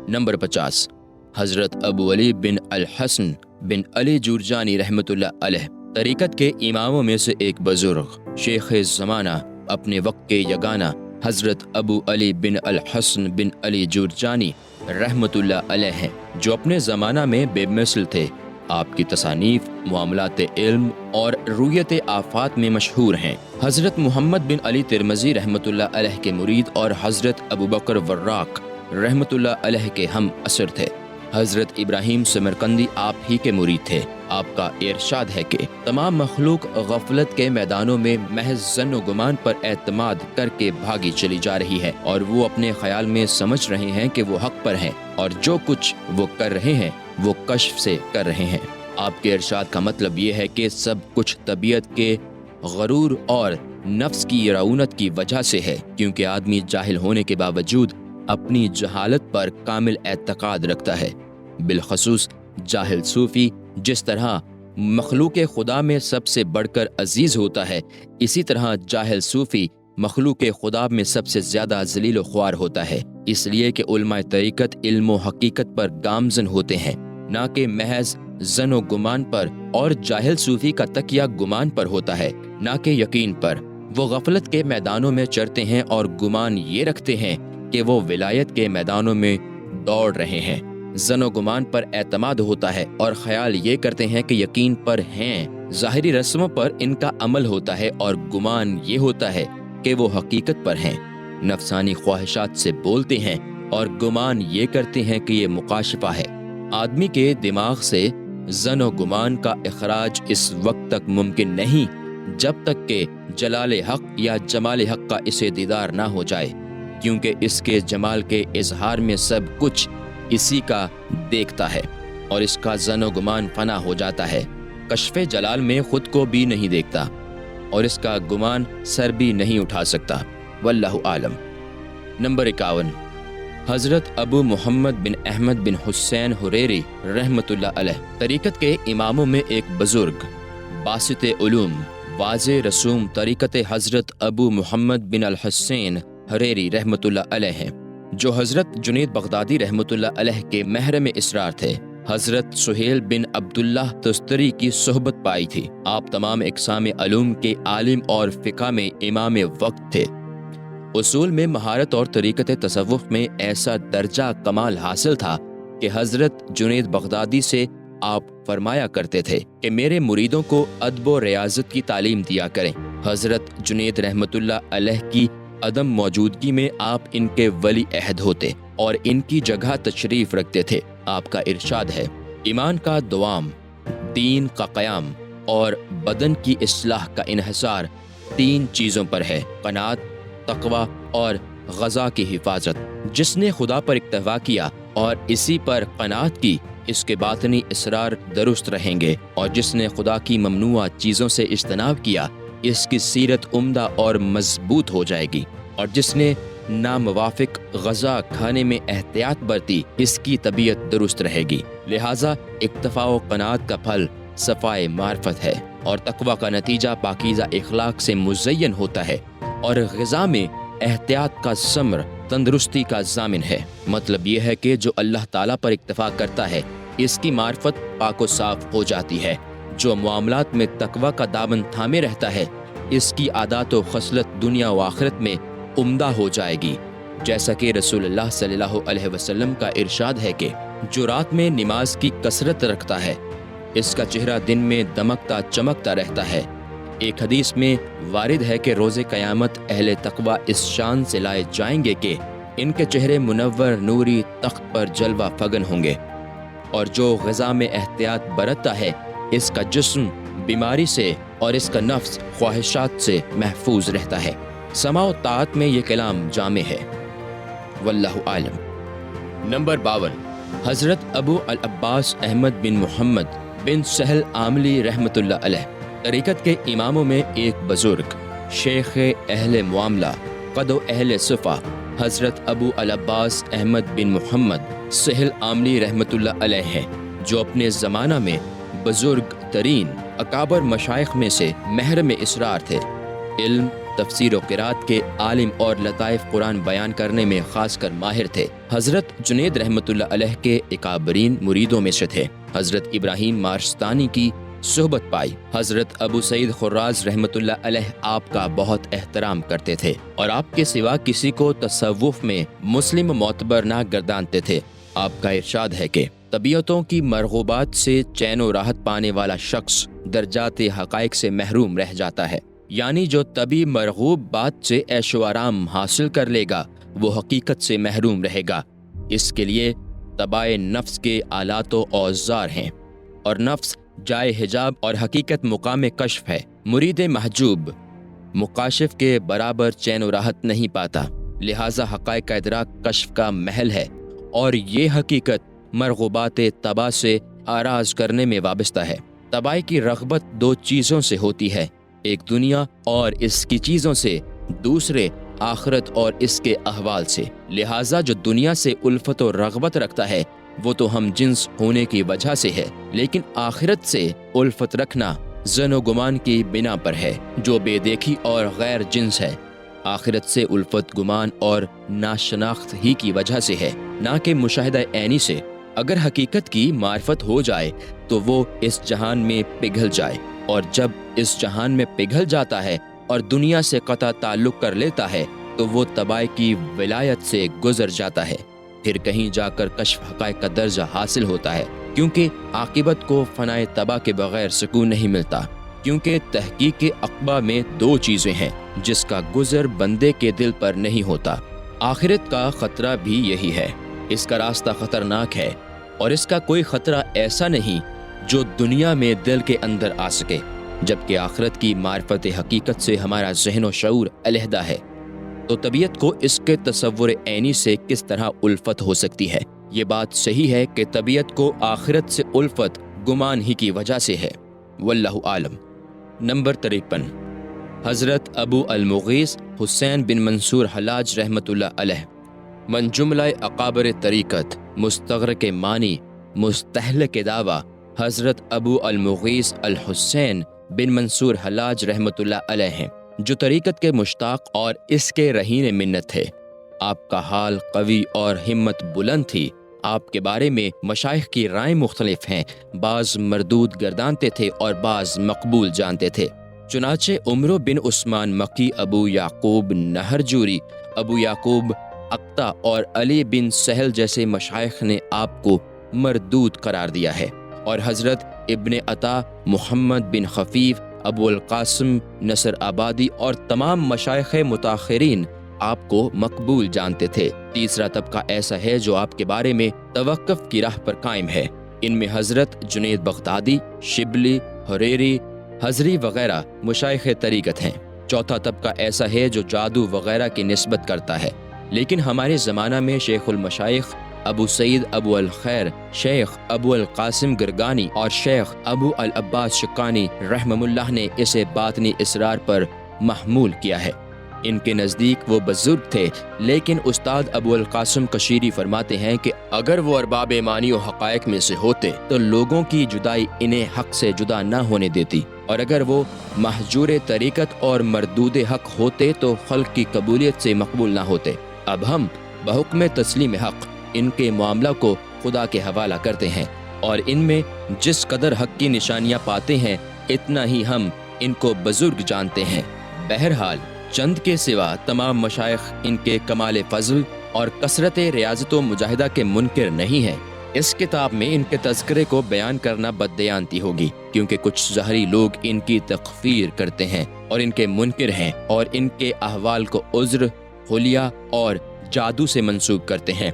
نمبر 50، حضرت ابو علی بن الحسن بن علی جورجانی رحمۃ اللہ علیہ۔ طریقت کے اماموں میں سے ایک بزرگ شیخ زمانہ اپنے وقت کے یگانہ حضرت ابو علی بن الحسن بن علی جورجانی رحمۃ اللہ علیہ ہیں، جو اپنے زمانہ میں بے مثل تھے۔ آپ کی تصانیف معاملات علم اور رویت آفات میں مشہور ہیں۔ حضرت محمد بن علی ترمذی رحمۃ اللہ علیہ کے مرید اور حضرت ابو بکر وراق رحمۃ اللہ علیہ کے ہم عصر تھے۔ حضرت ابراہیم سمرقندی آپ ہی کے مرید تھے۔ آپ کا ارشاد ہے کہ تمام مخلوق غفلت کے میدانوں میں محض ظن و گمان پر اعتماد کر کے بھاگی چلی جا رہی ہے، اور وہ اپنے خیال میں سمجھ رہے ہیں کہ وہ حق پر ہیں، اور جو کچھ وہ کر رہے ہیں وہ کشف سے کر رہے ہیں۔ آپ کے ارشاد کا مطلب یہ ہے کہ سب کچھ طبیعت کے غرور اور نفس کی رعونت کی وجہ سے ہے، کیونکہ آدمی جاہل ہونے کے باوجود اپنی جہالت پر کامل اعتقاد رکھتا ہے۔ بالخصوص جاہل صوفی جس طرح مخلوق خدا میں سب سے بڑھ کر عزیز ہوتا ہے، اسی طرح جاہل صوفی مخلوق خدا میں سب سے زیادہ ذلیل و خوار ہوتا ہے، اس لیے کہ علماء طریقت علم و حقیقت پر گامزن ہوتے ہیں، نہ کہ محض ظن و گمان پر، اور جاہل صوفی کا تکیہ گمان پر ہوتا ہے، نہ کہ یقین پر۔ وہ غفلت کے میدانوں میں چرتے ہیں اور گمان یہ رکھتے ہیں کہ وہ ولایت کے میدانوں میں دوڑ رہے ہیں۔ ظن و گمان پر اعتماد ہوتا ہے اور خیال یہ کرتے ہیں کہ یقین پر ہیں۔ ظاہری رسموں پر ان کا عمل ہوتا ہے اور گمان یہ ہوتا ہے کہ وہ حقیقت پر ہیں۔ نفسانی خواہشات سے بولتے ہیں اور گمان یہ کرتے ہیں کہ یہ مکاشفہ ہے۔ آدمی کے دماغ سے ظن و گمان کا اخراج اس وقت تک ممکن نہیں جب تک کہ جلال حق یا جمال حق کا اسے دیدار نہ ہو جائے، کیونکہ اس کے جمال کے اظہار میں سب کچھ اسی کا دیکھتا ہے اور اس کا ظن و گمان فنا ہو جاتا ہے۔ کشف جلال میں خود کو بھی نہیں دیکھتا اور اس کا گمان سر بھی نہیں اٹھا سکتا۔ واللہ عالم۔ نمبر 51، حضرت ابو محمد بن احمد بن حسین حریری رحمۃ اللہ علیہ طریقت کے اماموں میں ایک بزرگ، باسط علوم، واضح رسوم طریقت حضرت ابو محمد بن الحسین حریری رحمۃ اللہ علیہ ہیں، جو حضرت جنید بغدادی رحمۃ اللہ علیہ کے محرم اسرار تھے۔ حضرت سہیل بن عبداللہ تستری کی صحبت پائی تھی۔ آپ تمام اقسام علوم کے عالم اور فقہ میں امام وقت تھے۔ اصول میں مہارت اور طریقت تصوف میں ایسا درجہ کمال حاصل تھا کہ حضرت جنید بغدادی سے آپ فرمایا کرتے تھے کہ میرے مریدوں کو ادب و ریاضت کی تعلیم دیا کریں۔ حضرت جنید رحمۃ اللہ علیہ کی عدم موجودگی میں آپ ان کے ولی عہد ہوتے اور ان کی جگہ تشریف رکھتے تھے۔ آپ کا ارشاد ہے، ایمان کا دوام، دین کا قیام اور بدن کی اصلاح کا انحصار 3 چیزوں پر ہے: قناعت، تقوی اور غذا کی حفاظت۔ جس نے خدا پر اکتفا کیا اور اسی پر قناعت کی، اس کے باطنی اسرار درست رہیں گے، اور جس نے خدا کی ممنوع چیزوں سے اجتناب کیا، اس کی سیرت عمدہ اور مضبوط ہو جائے گی، اور جس نے ناموافق غذا کھانے میں احتیاط برتی، اس کی طبیعت درست رہے گی۔ لہٰذا اکتفا و قناعت کا پھل صفائے معرفت ہے، اور تقوی کا نتیجہ پاکیزہ اخلاق سے مزین ہوتا ہے، اور غذا میں احتیاط کا ثمر تندرستی کا ضامن ہے۔ مطلب یہ ہے کہ جو اللہ تعالیٰ پر اکتفا کرتا ہے، اس کی معرفت پاک و صاف ہو جاتی ہے۔ جو معاملات میں تقوی کا دامن تھامے رہتا ہے، اس کی عادات و خصلت دنیا و آخرت میں عمدہ ہو جائے گی، جیسا کہ رسول اللہ صلی اللہ علیہ وسلم کا ارشاد ہے کہ جو رات میں نماز کی کثرت رکھتا ہے، اس کا چہرہ دن میں دمکتا چمکتا رہتا ہے۔ ایک حدیث میں وارد ہے کہ روز قیامت اہل تقوی اس شان سے لائے جائیں گے کہ ان کے چہرے منور نوری تخت پر جلوہ فگن ہوں گے، اور جو غذا میں احتیاط برتتا ہے، اس کا جسم بیماری سے اور اس کا نفس خواہشات سے محفوظ رہتا ہے۔ سماع و طاعت میں یہ کلام جامع ہے۔ واللہ عالم۔ نمبر 52، حضرت ابو العباس احمد بن محمد بن سہل عاملی رحمۃ اللہ علیہ طریقت کے اماموں میں ایک بزرگ، شیخ اہل معاملہ، قد و اہل صفا، حضرت ابو العباس احمد بن محمد سہل عاملی رحمۃ اللہ علیہ ہیں، جو اپنے زمانہ میں بزرگ ترین اکابر مشائخ میں سے محرم اسرار تھے۔ علم، تفسیر و قرات کے عالم اور لطائف قرآن بیان کرنے میں خاص کر ماہر تھے۔ حضرت جنید رحمۃ اللہ علیہ کے اکابرین مریدوں میں سے تھے۔ حضرت ابراہیم مارستانی کی صحبت پائی۔ حضرت ابو سعید خراز رحمۃ اللہ علیہ آپ کا بہت احترام کرتے تھے اور آپ کے سوا کسی کو تصوف میں مسلم معتبر نہ گردانتے تھے۔ آپ کا ارشاد ہے کہ طبیعتوں کی مرغوبات سے چین و راحت پانے والا شخص درجات حقائق سے محروم رہ جاتا ہے، یعنی جو طبی مرغوب بات سے عیش و آرام حاصل کر لے گا، وہ حقیقت سے محروم رہے گا۔ اس کے لیے تبائے نفس کے آلات و اوزار ہیں، اور نفس جائے حجاب اور حقیقت مقام کشف ہے۔ مرید محجوب مکاشف کے برابر چین و راحت نہیں پاتا، لہٰذا حقائق کا ادراک کشف کا محل ہے، اور یہ حقیقت مرغوبات طبع سے آراز کرنے میں وابستہ ہے۔ طبع کی رغبت 2 چیزوں سے ہوتی ہے، ایک دنیا اور اس کی چیزوں سے، دوسرے آخرت اور اس کے احوال سے۔ لہٰذا جو دنیا سے الفت و رغبت رکھتا ہے، وہ تو ہم جنس ہونے کی وجہ سے ہے، لیکن آخرت سے الفت رکھنا ظن و گمان کی بنا پر ہے، جو بے دیکھی اور غیر جنس ہے۔ آخرت سے الفت گمان اور ناشناخت ہی کی وجہ سے ہے، نہ کہ مشاہدہ عینی سے۔ اگر حقیقت کی معرفت ہو جائے تو وہ اس جہان میں پگھل جائے، اور جب اس جہان میں پگھل جاتا ہے اور دنیا سے قطع تعلق کر لیتا ہے تو وہ طبع کی ولایت سے گزر جاتا ہے، پھر کہیں جا کر کشف حقائق کا درجہ حاصل ہوتا ہے، کیونکہ عاقبت کو فنائے طبع کے بغیر سکون نہیں ملتا۔ کیونکہ تحقیق عقبہ میں دو چیزیں ہیں جس کا گزر بندے کے دل پر نہیں ہوتا۔ آخرت کا خطرہ بھی یہی ہے۔ اس کا راستہ خطرناک ہے اور اس کا کوئی خطرہ ایسا نہیں جو دنیا میں دل کے اندر آ سکے، جبکہ آخرت کی معرفت حقیقت سے ہمارا ذہن و شعور علیحدہ ہے۔ تو طبیعت کو اس کے تصور عینی سے کس طرح الفت ہو سکتی ہے؟ یہ بات صحیح ہے کہ طبیعت کو آخرت سے الفت گمان ہی کی وجہ سے ہے، واللہ عالم۔ نمبر 53، حضرت ابو المغیث حسین بن منصور حلاج رحمۃ اللہ علیہ۔ من جملہ اقابر طریقت مستغرق معنی مستہلک دعویٰ حضرت ابو المغیث الحسین بن منصور حلاج رحمۃ اللہ علیہ ہیں، جو طریقت کے مشتاق اور اس کے رہین منت تھے۔ آپ کا حال قوی اور ہمت بلند تھی۔ آپ کے بارے میں مشائخ کی رائے مختلف ہیں، بعض مردود گردانتے تھے اور بعض مقبول جانتے تھے۔ چنانچہ عمرو بن عثمان مکی، ابو یعقوب نہرجوری، ابو یعقوب اقطع اور علی بن سہل جیسے مشائخ نے آپ کو مردود قرار دیا ہے، اور حضرت ابن عطا، محمد بن خفیف، ابو القاسم نصر آبادی اور تمام مشائخ متاخرین آپ کو مقبول جانتے تھے۔ تیسرا طبقہ ایسا ہے جو آپ کے بارے میں توقف کی راہ پر قائم ہے۔ ان میں حضرت جنید بغدادی، شبلی، حریری، حضری وغیرہ مشائخ طریقت ہیں۔ چوتھا طبقہ ایسا ہے جو جادو وغیرہ کی نسبت کرتا ہے، لیکن ہمارے زمانہ میں شیخ المشائخ ابو سعید ابو الخیر، شیخ ابو القاسم گرگانی اور شیخ ابو العباس شقانی رحمہ اللہ نے اسے باطنی اسرار پر محمول کیا ہے۔ ان کے نزدیک وہ بزرگ تھے، لیکن استاد ابو القاسم کشیری فرماتے ہیں کہ اگر وہ ارباب معنی و حقائق میں سے ہوتے تو لوگوں کی جدائی انہیں حق سے جدا نہ ہونے دیتی، اور اگر وہ محجور طریقت اور مردود حق ہوتے تو خلق کی قبولیت سے مقبول نہ ہوتے۔ اب ہم بحکم تسلیم حق ان کے معاملہ کو خدا کے حوالہ کرتے ہیں، اور ان میں جس قدر حق کی نشانیاں پاتے ہیں اتنا ہی ہم ان کو بزرگ جانتے ہیں۔ بہرحال چند کے سوا تمام مشائخ ان کے کمال فضل اور کثرت ریاضت و مجاہدہ کے منکر نہیں ہیں۔ اس کتاب میں ان کے تذکرے کو بیان کرنا بددیانتی ہوگی، کیونکہ کچھ ظاہری لوگ ان کی تکفیر کرتے ہیں اور ان کے منکر ہیں، اور ان کے احوال کو عذر، حلیہ اور جادو سے منسوب کرتے ہیں۔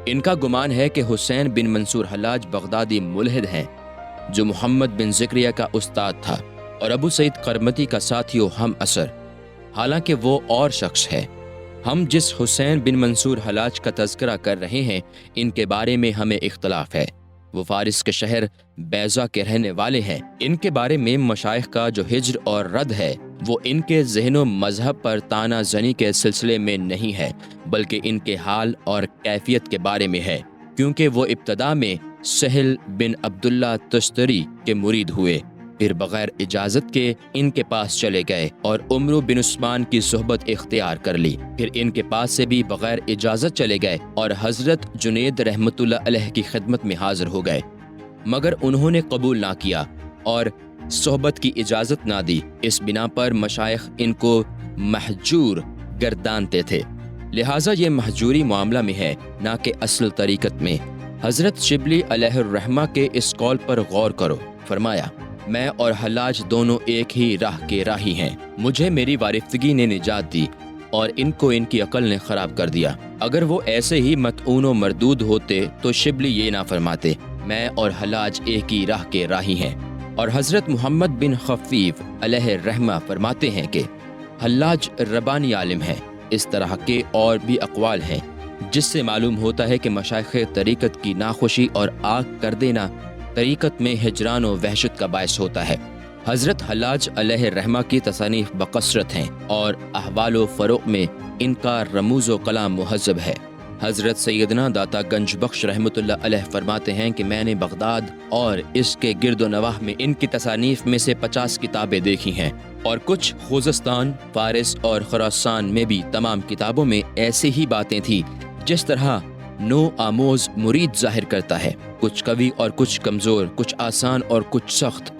ان کا گمان ہے کہ حسین بن منصور حلاج بغدادی ملحد ہیں، جو محمد بن ذکریہ کا استاد تھا اور ابو سعید قرمطی کا ساتھی و ہم اثر، حالانکہ وہ اور شخص ہے۔ ہم جس حسین بن منصور حلاج کا تذکرہ کر رہے ہیں ان کے بارے میں ہمیں اختلاف ہے۔ وہ فارس کے شہر بیضا کے رہنے والے ہیں۔ ان کے بارے میں مشائخ کا جو ہجر اور رد ہے وہ ان کے ذہن و مذہب پر طعنہ زنی کے سلسلے میں نہیں ہے، بلکہ ان کے حال اور کیفیت کے بارے میں ہے، کیونکہ وہ ابتدا میں سہل بن عبداللہ تستری کے مرید ہوئے، پھر بغیر اجازت کے ان کے پاس چلے گئے اور عمرو بن عثمان کی صحبت اختیار کر لی، پھر ان کے پاس سے بھی بغیر اجازت چلے گئے اور حضرت جنید رحمۃ اللہ علیہ کی خدمت میں حاضر ہو گئے، مگر انہوں نے قبول نہ کیا اور صحبت کی اجازت نہ دی۔ اس بنا پر مشائخ ان کو محجور گردانتے تھے، لہٰذا یہ محجوری معاملہ میں ہے، نہ کہ اصل طریقت میں۔ حضرت شبلی علیہ الرحمہ کے اس قول پر غور کرو۔ فرمایا، میں اور حلاج دونوں ایک ہی راہ کے راہی ہیں۔ مجھے میری وارفتگی نے نجات دی اور ان کو ان کی عقل نے خراب کر دیا۔ اگر وہ ایسے ہی مطعون و مردود ہوتے تو شبلی یہ نہ فرماتے، میں اور حلاج ایک ہی راہ کے راہی ہیں۔ اور حضرت محمد بن خفیف علیہ الرحمہ فرماتے ہیں کہ حلاج ربانی عالم ہیں۔ اس طرح کے اور بھی اقوال ہیں جس سے معلوم ہوتا ہے کہ مشائخ طریقت کی ناخوشی اور آگ کر دینا طریقت میں ہجران و وحشت کا باعث ہوتا ہے۔ حضرت حلاج علیہ الرحمہ کی تصانیف بکثرت ہیں اور احوال و فروع میں ان کا رموز و کلام مہذب ہے۔ حضرت سیدنا داتا گنج بخش رحمۃ اللہ علیہ فرماتے ہیں کہ میں نے بغداد اور اس کے گرد و نواح میں ان کی تصانیف میں سے 50 کتابیں دیکھی ہیں، اور کچھ خوزستان، فارس اور خراسان میں بھی تمام کتابوں میں ایسی ہی باتیں تھیں جس طرح نو آموز مرید ظاہر کرتا ہے، کچھ قوی اور کچھ کمزور، کچھ آسان اور کچھ سخت۔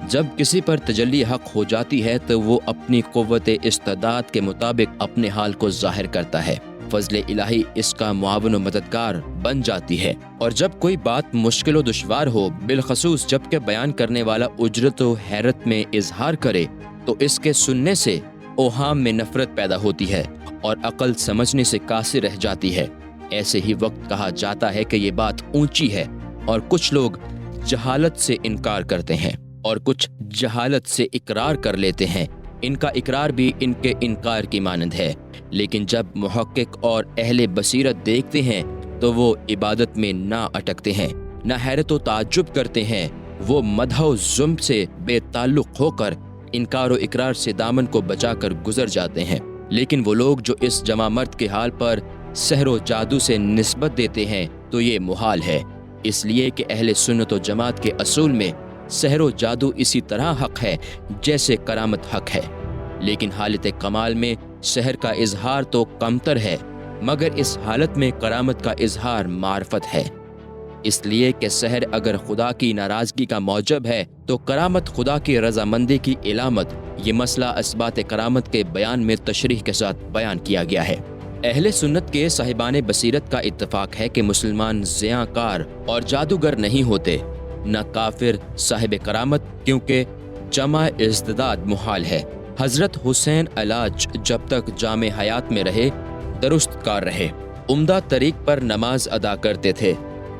جب کسی پر تجلی حق ہو جاتی ہے تو وہ اپنی قوت استعداد کے مطابق اپنے حال کو ظاہر کرتا ہے، فضل الہی اس کا معاون و مددگار بن جاتی ہے۔ اور جب کوئی بات مشکل و دشوار ہو، بالخصوص جب کہ بیان کرنے والا اجرت و حیرت میں اظہار کرے، تو اس کے سننے سے اوہام میں نفرت پیدا ہوتی ہے اور عقل سمجھنے سے قاصر رہ جاتی ہے۔ ایسے ہی وقت کہا جاتا ہے کہ یہ بات اونچی ہے، اور کچھ لوگ جہالت سے انکار کرتے ہیں اور کچھ جہالت سے اقرار کر لیتے ہیں۔ ان کا اقرار بھی ان کے انکار کی مانند ہے، لیکن جب محقق اور اہل بصیرت دیکھتے ہیں تو وہ عبادت میں نہ اٹکتے ہیں، نہ حیرت و تعجب کرتے ہیں، وہ مدح و ذم سے بے تعلق ہو کر انکار و اقرار سے دامن کو بچا کر گزر جاتے ہیں۔ لیکن وہ لوگ جو اس جمع مرد کے حال پر سحر و جادو سے نسبت دیتے ہیں تو یہ محال ہے، اس لیے کہ اہل سنت و جماعت کے اصول میں سحر و جادو اسی طرح حق ہے جیسے کرامت حق ہے، لیکن حالت کمال میں سحر کا اظہار تو کمتر ہے، مگر اس حالت میں کرامت کا اظہار معرفت ہے، اس لیے کہ سحر اگر خدا کی ناراضگی کا موجب ہے تو کرامت خدا کی رضامندی کی علامت۔ یہ مسئلہ اثبات کرامت کے بیان میں تشریح کے ساتھ بیان کیا گیا ہے۔ اہل سنت کے صاحبان بصیرت کا اتفاق ہے کہ مسلمان زیاں کار اور جادوگر نہیں ہوتے، نہ کافر صاحب کرامت، کیونکہ جمع ازدداد محال ہے۔ حضرت حسین علاج جب تک جامع حیات میں رہے درست کار رہے، عمدہ طریق پر نماز ادا کرتے تھے،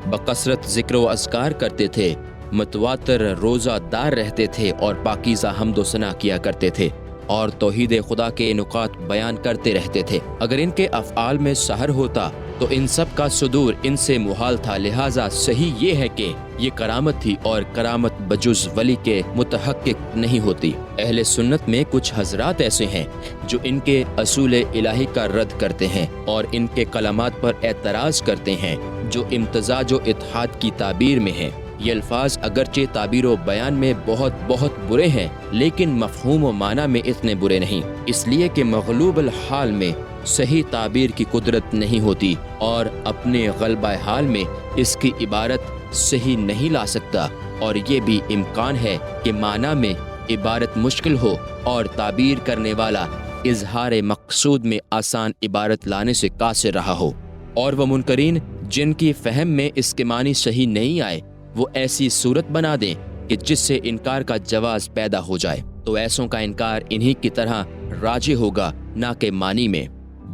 بکثرت ذکر و اذکار کرتے تھے، متواتر روزہ دار رہتے تھے اور پاکیزہ حمد و ثنا کیا کرتے تھے اور توحید خدا کے نکات بیان کرتے رہتے تھے۔ اگر ان کے افعال میں سحر ہوتا تو ان سب کا صدور ان سے محال تھا، لہٰذا صحیح یہ ہے کہ یہ کرامت تھی اور کرامت بجز ولی کے متحقق نہیں ہوتی۔ اہل سنت میں کچھ حضرات ایسے ہیں جو ان کے اصول الہی کا رد کرتے ہیں اور ان کے کلمات پر اعتراض کرتے ہیں جو امتزاج و اتحاد کی تعبیر میں ہیں۔ یہ الفاظ اگرچہ تعبیر و بیان میں بہت برے ہیں، لیکن مفہوم و معنی میں اتنے برے نہیں، اس لیے کہ مغلوب الحال میں صحیح تعبیر کی قدرت نہیں ہوتی اور اپنے غلبہ حال میں اس کی عبارت صحیح نہیں لا سکتا، اور یہ بھی امکان ہے کہ معنی میں عبارت مشکل ہو اور تعبیر کرنے والا اظہار مقصود میں آسان عبارت لانے سے قاصر رہا ہو، اور وہ منکرین جن کی فہم میں اس کے معنی صحیح نہیں آئے وہ ایسی صورت بنا دیں کہ جس سے انکار کا جواز پیدا ہو جائے، تو ایسوں کا انکار انہی کی طرح راجح ہوگا نہ کہ معنی میں۔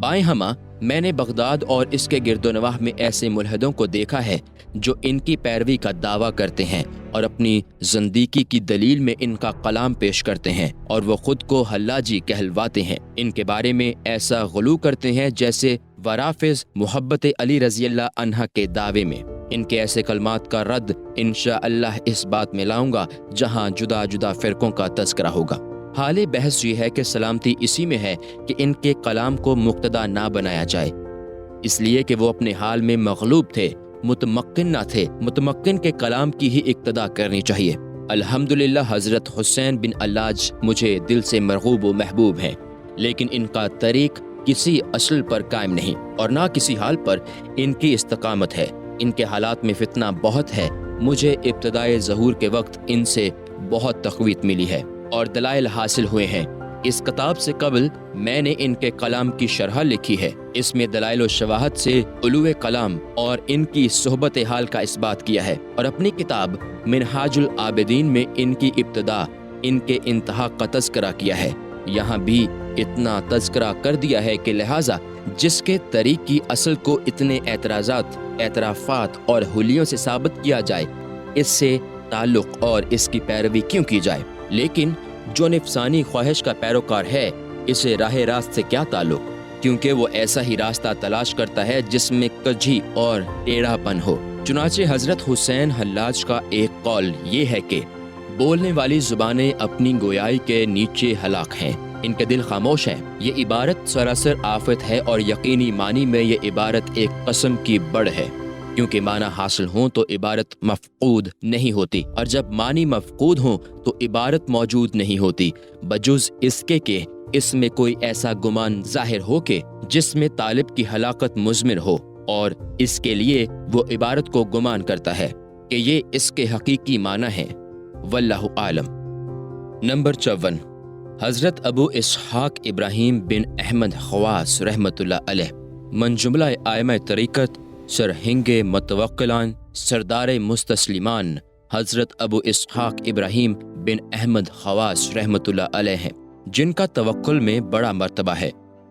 بائیں ہمہ میں نے بغداد اور اس کے گرد و نواح میں ایسے ملحدوں کو دیکھا ہے جو ان کی پیروی کا دعویٰ کرتے ہیں اور اپنی زندیقی کی دلیل میں ان کا کلام پیش کرتے ہیں، اور وہ خود کو حلاجی کہلواتے ہیں۔ ان کے بارے میں ایسا غلو کرتے ہیں جیسے ورافظ محبت علی رضی اللہ عنہ کے دعوے میں۔ ان کے ایسے کلمات کا رد انشاءاللہ اس بات میں لاؤں گا جہاں جدا جدا فرقوں کا تذکرہ ہوگا۔ حال بحث یہ ہے کہ سلامتی اسی میں ہے کہ ان کے کلام کو مقتدا نہ بنایا جائے، اس لیے کہ وہ اپنے حال میں مغلوب تھے، متمکن نہ تھے۔ متمکن کے کلام کی ہی اقتدا کرنی چاہیے۔ الحمدللہ حضرت حسین بن علاج مجھے دل سے مرغوب و محبوب ہیں، لیکن ان کا طریق کسی اصل پر قائم نہیں اور نہ کسی حال پر ان کی استقامت ہے۔ ان کے حالات میں فتنہ بہت ہے۔ مجھے ابتدائے ظہور کے وقت ان سے بہت تقویت ملی ہے اور دلائل حاصل ہوئے ہیں۔ اس کتاب سے قبل میں نے ان کے کلام کی شرح لکھی ہے، اس میں دلائل و شواہد سے علو کلام اور ان کی صحبت حال کا اثبات کیا ہے، اور اپنی کتاب منہاج العابدین میں ان کی ابتدا ان کے انتہا کا تذکرہ کیا ہے۔ یہاں بھی اتنا تذکرہ کر دیا ہے کہ لہٰذا جس کے طریق کی اصل کو اتنے اعتراضات، اعترافات اور حلیوں سے ثابت کیا جائے، اس سے تعلق اور اس کی پیروی کیوں کی جائے؟ لیکن جو نفسانی خواہش کا پیروکار ہے، اسے راہ راست سے کیا تعلق؟ کیونکہ وہ ایسا ہی راستہ تلاش کرتا ہے جس میں کجھی اور ٹیڑھا پن ہو۔ چنانچہ حضرت حسین حلاج کا ایک قول یہ ہے کہ بولنے والی زبانیں اپنی گویائی کے نیچے ہلاک ہیں، ان کے دل خاموش ہیں۔ یہ عبارت سراسر آفت ہے اور یقینی معنی میں یہ عبارت ایک قسم کی بڑھ ہے، کیونکہ معنی حاصل ہوں تو عبارت مفقود نہیں ہوتی، اور جب معنی مفقود ہوں تو عبارت موجود نہیں ہوتی، بجز اس کے کہ اس میں کوئی ایسا گمان ظاہر ہو کہ جس میں طالب کی ہلاکت مضمر ہو، اور اس کے لیے وہ عبارت کو گمان کرتا ہے کہ یہ اس کے حقیقی معنی ہے۔ واللہ عالم۔ نمبر 54، حضرت ابو اسحاق ابراہیم بن احمد خواص رحمۃ اللہ علیہ من جملہ آئمہ طریقت سرہنگ متوکلان سردار مستسلمان حضرت ابو اسحاق ابراہیم بن احمد خواص رحمۃ اللہ علیہ ہیں، جن کا توکل میں بڑا مرتبہ ہے۔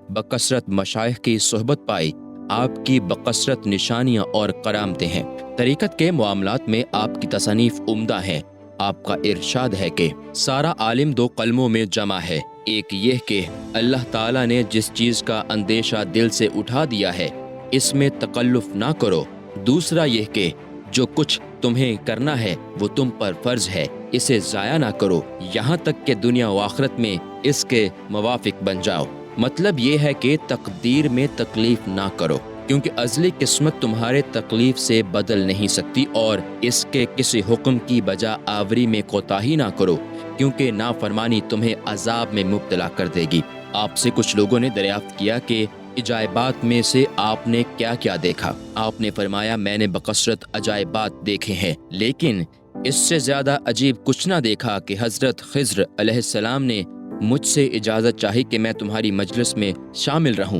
بکثرت مشائخ کی صحبت پائی، آپ کی بکثرت نشانیاں اور کرامتیں ہیں۔ طریقت کے معاملات میں آپ کی تصانیف عمدہ ہیں۔ آپ کا ارشاد ہے کہ سارا عالم دو قلموں میں جمع ہے، ایک یہ کہ اللہ تعالیٰ نے جس چیز کا اندیشہ دل سے اٹھا دیا ہے اس میں تکلف نہ کرو، دوسرا یہ کہ جو کچھ تمہیں کرنا ہے وہ تم پر فرض ہے، اسے ضائع نہ کرو یہاں تک کہ دنیا و آخرت میں اس کے موافق بن جاؤ۔ مطلب یہ ہے کہ تقدیر میں تکلیف نہ کرو، کیونکہ ازلی قسمت تمہارے تکلیف سے بدل نہیں سکتی، اور اس کے کسی حکم کی بجا آوری میں کوتاہی نہ کرو، کیونکہ نافرمانی تمہیں عذاب میں مبتلا کر دے گی۔ آپ سے کچھ لوگوں نے دریافت کیا کہ عجائبات میں سے آپ نے کیا کیا دیکھا؟ آپ نے فرمایا، میں نے بکثرت عجائبات دیکھے ہیں، لیکن اس سے زیادہ عجیب کچھ نہ دیکھا کہ حضرت خضر علیہ السلام نے مجھ سے اجازت چاہی کہ میں تمہاری مجلس میں شامل رہوں،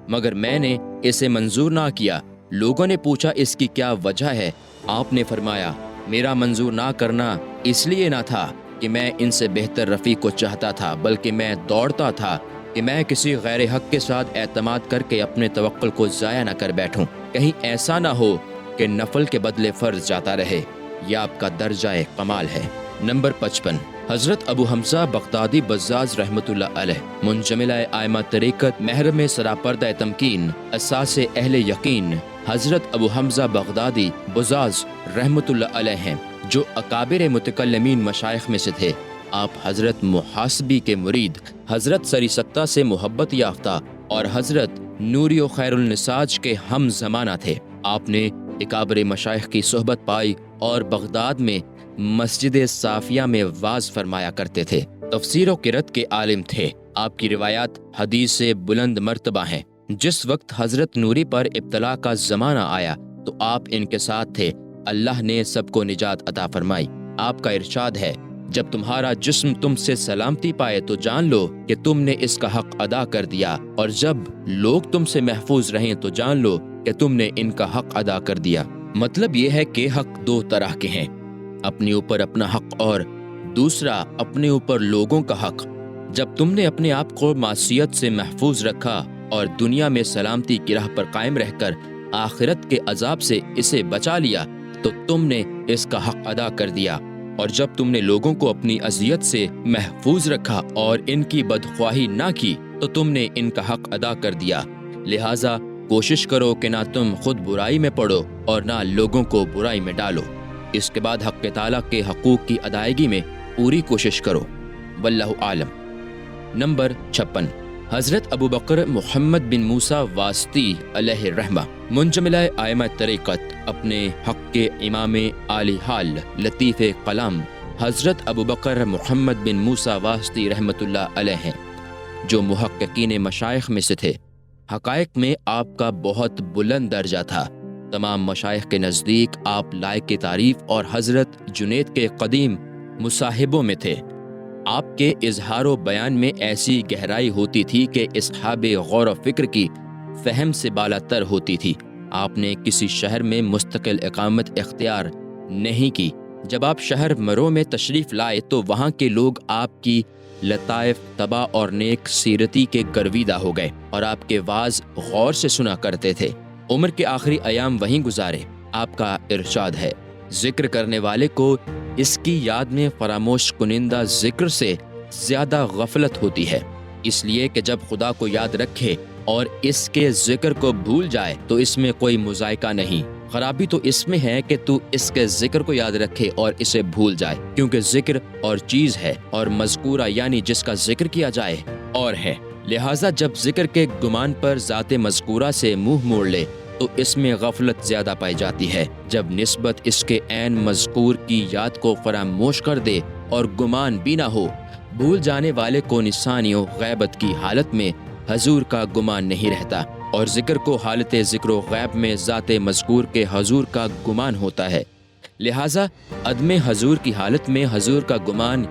مگر میں نے اسے منظور نہ کیا۔ لوگوں نے پوچھا اس کی کیا وجہ ہے؟ آپ نے فرمایا، میرا منظور نہ کرنا اس لیے نہ تھا کہ میں ان سے بہتر رفیق کو چاہتا تھا، بلکہ میں دوڑتا تھا کہ میں کسی غیر حق کے ساتھ اعتماد کر کے اپنے توکل کو ضائع نہ کر بیٹھوں، کہیں ایسا نہ ہو کہ نفل کے بدلے فرض جاتا رہے۔ یہ آپ کا درجہ کمال ہے۔ نمبر 55، حضرت ابو حمزہ بغدادی بزاز رحمۃ اللہ علیہ، منجملہ آئمہ طریقت، محرم سراپردہ تمکین، اساس اہل یقین، حضرت ابو حمزہ بغدادی بزاز رحمۃ اللہ علیہ ہیں، جو اکابر متکلمین مشائخ میں سے تھے۔ آپ حضرت محاسبی کے مرید، حضرت سری ستہ سے محبت یافتہ اور حضرت نوری و خیر النساج کے ہم زمانہ تھے۔ آپ نے اکابر مشائخ کی صحبت پائی اور بغداد میں مسجد صافیہ میں واز فرمایا کرتے تھے۔ تفسیر و قرأت کے عالم تھے۔ آپ کی روایات حدیث سے بلند مرتبہ ہیں۔ جس وقت حضرت نوری پر ابتلا کا زمانہ آیا تو آپ ان کے ساتھ تھے۔ اللہ نے سب کو نجات عطا فرمائی۔ آپ کا ارشاد ہے، جب تمہارا جسم تم سے سلامتی پائے تو جان لو کہ تم نے اس کا حق ادا کر دیا، اور جب لوگ تم سے محفوظ رہیں تو جان لو کہ تم نے ان کا حق ادا کر دیا۔ مطلب یہ ہے کہ حق دو طرح کے ہیں، اپنے اوپر اپنا حق اور دوسرا اپنے اوپر لوگوں کا حق۔ جب تم نے اپنے آپ کو معصیت سے محفوظ رکھا اور دنیا میں سلامتی کی راہ پر قائم رہ کر آخرت کے عذاب سے اسے بچا لیا تو تم نے اس کا حق ادا کر دیا، اور جب تم نے لوگوں کو اپنی اذیت سے محفوظ رکھا اور ان کی بدخواہی نہ کی تو تم نے ان کا حق ادا کر دیا۔ لہٰذا کوشش کرو کہ نہ تم خود برائی میں پڑو اور نہ لوگوں کو برائی میں ڈالو۔ اس کے بعد حق تعالیٰ کے حقوق کی ادائیگی میں پوری کوشش کرو۔ واللہ عالم۔ نمبر 56، حضرت ابو بکر محمد بن موسیٰ واسطی علیہ الرحمہ، منجملہ آئمہ طریقت، اپنے حق کے امام عالی حال لطیف قلم حضرت ابو بکر محمد بن موسیٰ واسطی رحمۃ اللہ علیہ ہیں، جو محققین مشائخ میں سے تھے۔ حقائق میں آپ کا بہت بلند درجہ تھا۔ تمام مشائخ کے نزدیک آپ لائق تعریف اور حضرت جنید کے قدیم مصاحبوں میں تھے۔ آپ کے اظہار و بیان میں ایسی گہرائی ہوتی تھی کہ اصحاب غور و فکر کی فہم سے بالا تر ہوتی تھی۔ آپ نے کسی شہر میں مستقل اقامت اختیار نہیں کی۔ جب آپ شہر مرو میں تشریف لائے تو وہاں کے لوگ آپ کی لطائف طبع اور نیک سیرتی کے گرویدہ ہو گئے اور آپ کے واعظ غور سے سنا کرتے تھے۔ عمر کے آخری ایام وہیں گزارے۔ آپ کا ارشاد ہے، ذکر کرنے والے کو اس کی یاد میں فراموش کنندہ ذکر سے زیادہ غفلت ہوتی ہے، اس لیے کہ جب خدا کو یاد رکھے اور اس کے ذکر کو بھول جائے تو اس میں کوئی مذائقہ نہیں۔ خرابی تو اس میں ہے کہ تو اس کے ذکر کو یاد رکھے اور اسے بھول جائے، کیونکہ ذکر اور چیز ہے اور مذکورہ یعنی جس کا ذکر کیا جائے اور ہے۔ لہٰذا جب ذکر کے گمان پر ذات مذکورہ سے منہ موڑ لے تو اس میں غفلت زیادہ پائی جاتی ہے۔ جب نسبت اس کے عین مذکور کی یاد کو فراموش کر دے اور گمان بھی نہ ہو، بھول جانے والے کو نسیان و غیبت کی حالت میں حضور کا گمان نہیں رہتا، اور ذکر کو حالت ذکر و غیب میں ذات مذکور کے حضور کا گمان ہوتا ہے۔ لہٰذا عدم حضور کی حالت میں حضور کا گمان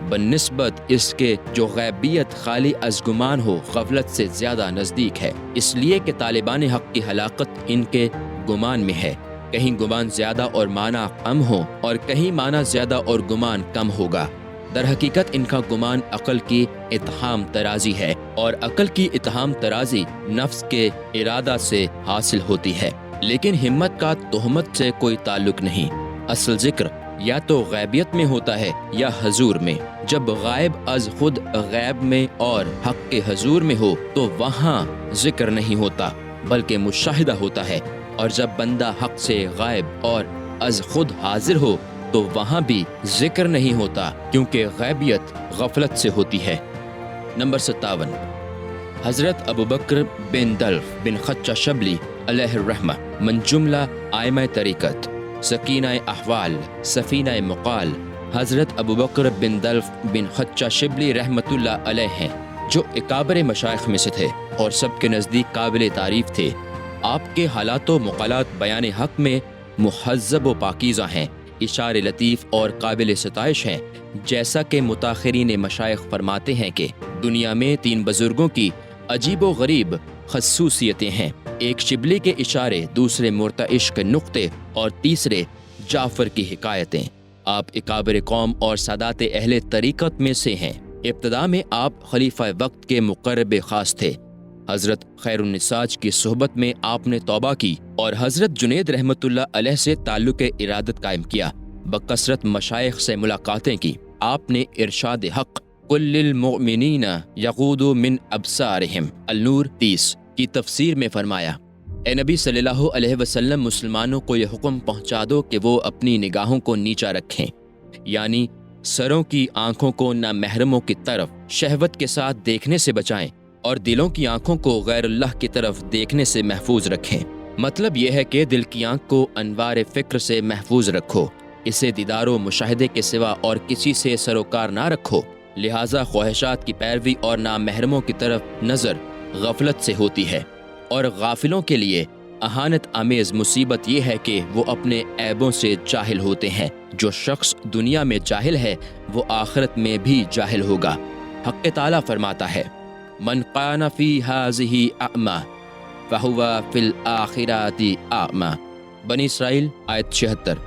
بنسبت اس کے جو غیبیت خالی از گمان ہو غفلت سے زیادہ نزدیک ہے، اس لیے کہ طالبان حق کی ہلاکت ان کے گمان میں ہے۔ کہیں گمان زیادہ اور معنی کم ہو اور کہیں معنی زیادہ اور گمان کم ہوگا۔ در حقیقت ان کا گمان عقل کی اتہام ترازی ہے، اور عقل کی اتہام ترازی نفس کے ارادہ سے حاصل ہوتی ہے، لیکن ہمت کا تہمت سے کوئی تعلق نہیں۔ اصل ذکر یا تو غیبیت میں ہوتا ہے یا حضور میں۔ جب غائب از خود غیب میں اور حق کے حضور میں ہو تو وہاں ذکر نہیں ہوتا بلکہ مشاہدہ ہوتا ہے، اور جب بندہ حق سے غائب اور از خود حاضر ہو تو وہاں بھی ذکر نہیں ہوتا، کیونکہ غیبیت غفلت سے ہوتی ہے۔ نمبر 57، حضرت ابوبکر بن دلف بن خچہ شبلی علیہ الرحمہ من جملہ ائمہ طریقت، سکینہ احوال، سفینہ مقال۔ حضرت ابوبکر بن دلف بن خچہ شبلی رحمۃ اللہ علیہ ہیں، جو اکابر مشائخ میں سے تھے اور سب کے نزدیک قابل تعریف تھے۔ آپ کے حالات و مقالات بیان حق میں مہذب و پاکیزہ ہیں، اشارے لطیف اور قابل ستائش ہیں۔ جیسا کہ متاخرین مشائخ فرماتے ہیں کہ دنیا میں 3 بزرگوں کی عجیب و غریب خصوصیتیں ہیں، ایک شبلی کے اشارے، دوسرے مرتعش کے نقطے اور تیسرے جعفر کی حکایتیں۔ آپ اکابر قوم اور سادات اہل طریقت میں سے ہیں۔ ابتدا میں آپ خلیفہ وقت کے مقرب خاص تھے۔ حضرت خیر النساج کی صحبت میں آپ نے توبہ کی اور حضرت جنید رحمۃ اللہ علیہ سے تعلق ارادت قائم کیا، بکثرت مشائخ سے ملاقاتیں کی۔ آپ نے ارشاد حق قل للمؤمنین یغضوا من ابصارہم النور 30 کی تفسیر میں فرمایا، اے نبی صلی اللہ علیہ وسلم، مسلمانوں کو یہ حکم پہنچا دو کہ وہ اپنی نگاہوں کو نیچا رکھیں، یعنی سروں کی آنکھوں کو نامحرموں کی طرف شہوت کے ساتھ دیکھنے سے بچائیں اور دلوں کی آنکھوں کو غیر اللہ کی طرف دیکھنے سے محفوظ رکھیں۔ مطلب یہ ہے کہ دل کی آنکھ کو انوار فکر سے محفوظ رکھو، اسے دیدار و مشاہدے کے سوا اور کسی سے سروکار نہ رکھو، لہٰذا خواہشات کی پیروی اور نامحرموں کی طرف نظر غفلت سے ہوتی ہے، اور غافلوں کے لیے اہانت آمیز مصیبت یہ ہے کہ وہ اپنے عیبوں سے جاہل ہوتے ہیں۔ جو شخص دنیا میں جاہل ہے وہ آخرت میں بھی جاہل ہوگا۔ حق تعالیٰ فرماتا ہے، من قان فی ہذہ اعمی فہو فی الآخرۃ اعمی۔ بنی اسرائیل آیت 76۔